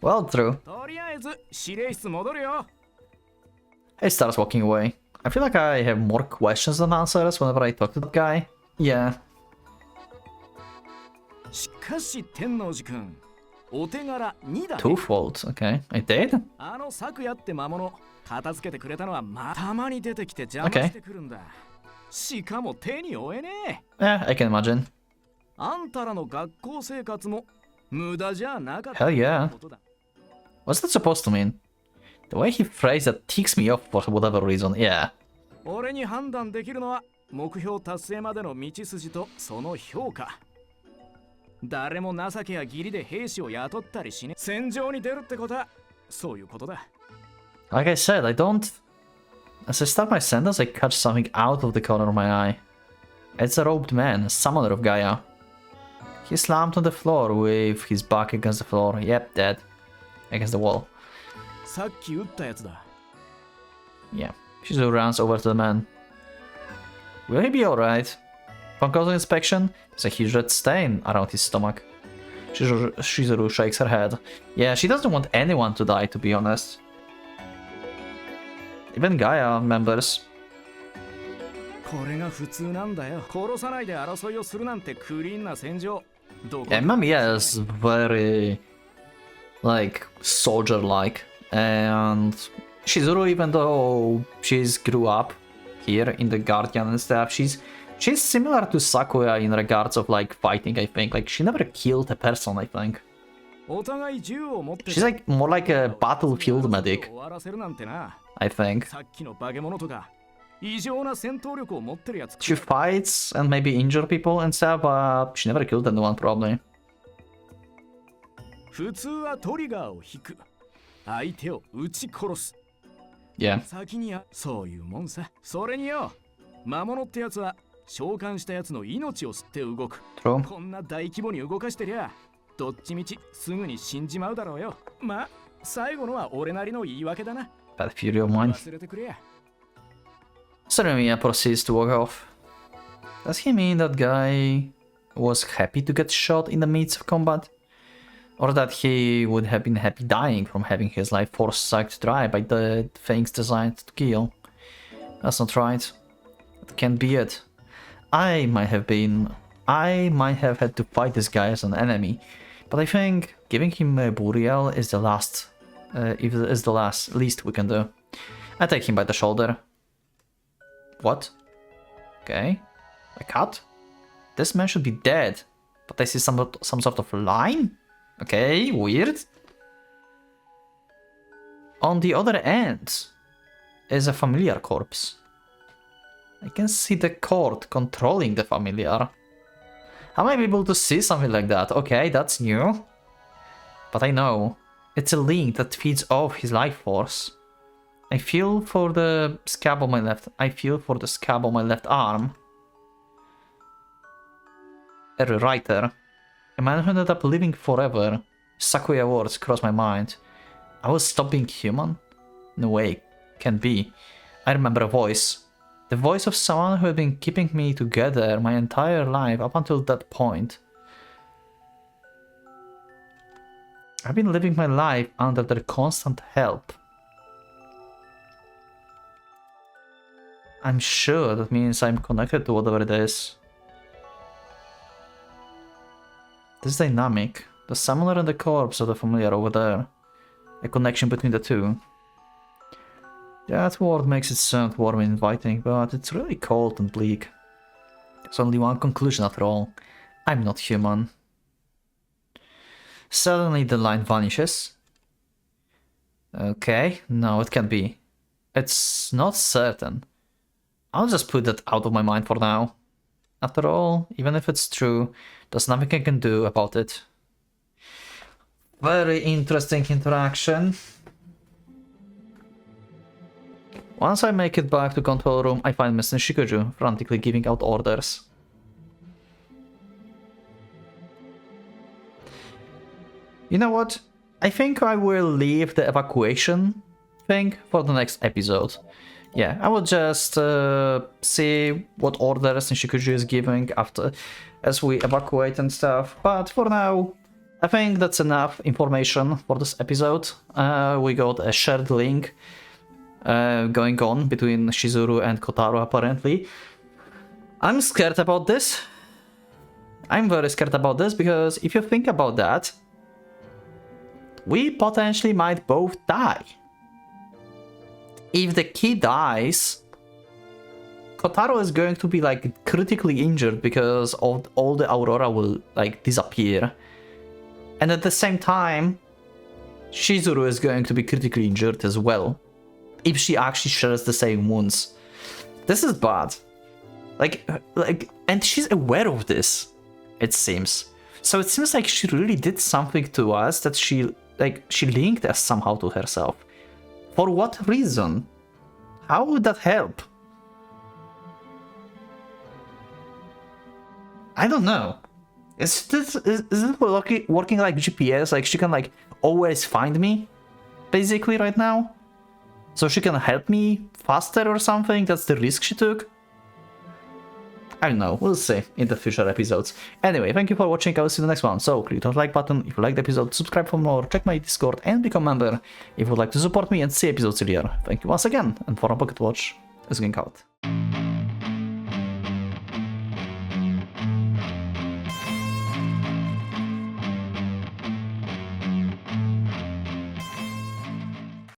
Well, true. とりあえず指令室戻るよ。 He starts walking away. I feel like I have more questions than answers whenever I talk to that guy. Yeah. しかし天王寺くん、お手柄2だね。 Twofold. Okay, I did. あの昨夜って魔物片付けてくれたのはたまに出てきて邪魔してくるんだ。しかも手に負えねえ。 Yeah, I can imagine. あんたらの学校生活も無駄じゃなかった。 Hell yeah. What's that supposed to mean? The way he phrased that ticks me off for whatever reason. Yeah. 俺に判断できるのは目標達成までの道筋とその評価。誰も情けや義理で兵士を雇ったりしね。戦場に出るってことはそういうことだ。 Like I said, I don't... As I start my sentence, I catch something out of the corner of my eye. It's a robed man, a summoner of Gaia. He slammed on the floor with his back against the floor. Yep, dead. Against the wall. さっき撃ったやつだ。Yeah, Shizuru runs over to the man. Will he be alright? Upon closer inspection, there's a huge red stain around his stomach. Shizuru shakes her head. Yeah, she doesn't want anyone to die, to be honest. Even GAIA members. これが普通なんだよ。殺さないで争いをするなんてクリーンな戦場。Yeah, Mamiya is very, like, soldier-like. And Shizuru, even though she's grew up here in the Guardian and stuff, she's similar to Sakuya in regards of, like, fighting, I think. Like, she never killed a person, I think. お互い銃を持って She's like more like a battlefield medic, 終わらせるなんてな。 I think. さっきの化け物とか異常な戦闘力を持ってるやつ。 She fights and maybe injure people and stuff, but she never killed anyone, probably. 普通はトリガーを引く。相手を撃ち殺す。 Yeah. 先にはそういうもんさ。それによ、魔物ってやつは召喚したやつの命を吸って動く。 True. こんな大規模に動かしてりゃ、どっちみちすぐに死んじまうだろうよ。まあ、最後のは俺なりの言い訳だな。 Bad fury of mine. 忘れてくれや。 Soremiya proceeds to walk off. Does he mean that guy was happy to get shot in the midst of combat? Or that he would have been happy dying from having his life force sucked dry by the things designed to kill? That's not right. That can't be it. I might have had to fight this guy as an enemy, but I think giving him a burial is the least we can do. I take him by the shoulder. What? Okay. A cut? This man should be dead. But I see some sort of line? Okay, weird. On the other end is a familiar corpse. I can see the cord controlling the familiar. How am I able to see something like that? Okay, that's new. But I know. It's a link that feeds off his life force. I feel for the scab on my left arm. A writer. A man who ended up living forever. Sakuya words cross my mind. I was stop being human? No way. Can't be. I remember a voice. The voice of someone who had been keeping me together my entire life up until that point. I've been living my life under their constant help. I'm sure that means I'm connected to whatever it is. This dynamic, the summoner and the corpse of the familiar over there. A connection between the two. That word makes it sound warm and inviting, but it's really cold and bleak. There's only one conclusion after all. I'm not human. Suddenly the line vanishes. Okay, no, it can't be. It's not certain. I'll just put that out of my mind for now. After all, even if it's true, there's nothing I can do about it. Very interesting interaction. Once I make it back to control room, I find Mr. Shikuju frantically giving out orders. You know what? I think I will leave the evacuation thing for the next episode. Yeah, I will just see what orders Shikuju is giving after as we evacuate and stuff. But for now, I think that's enough information for this episode. We got a shared link going on between Shizuru and Kotaro apparently. I'm scared about this. I'm very scared about this because if you think about that, we potentially might both die. If the kid dies, Kotaro is going to be like critically injured because of all the Aurora will like disappear. And at the same time, Shizuru is going to be critically injured as well. If she actually shares the same wounds. This is bad. And she's aware of this, it seems. So it seems like she really did something to us that she linked us somehow to herself. For what reason? How would that help? I don't know. Is it working like GPS? Like she can like always find me, basically right now? So she can help me faster or something? That's the risk she took? I don't know, we'll see in the future episodes. Anyway, thank you for watching, I will see you in the next one. So click the like button if you like the episode, subscribe for more, check my Discord and become a member if you would like to support me and see episodes earlier. Thank you once again, and for a Pocket Watch, is going out.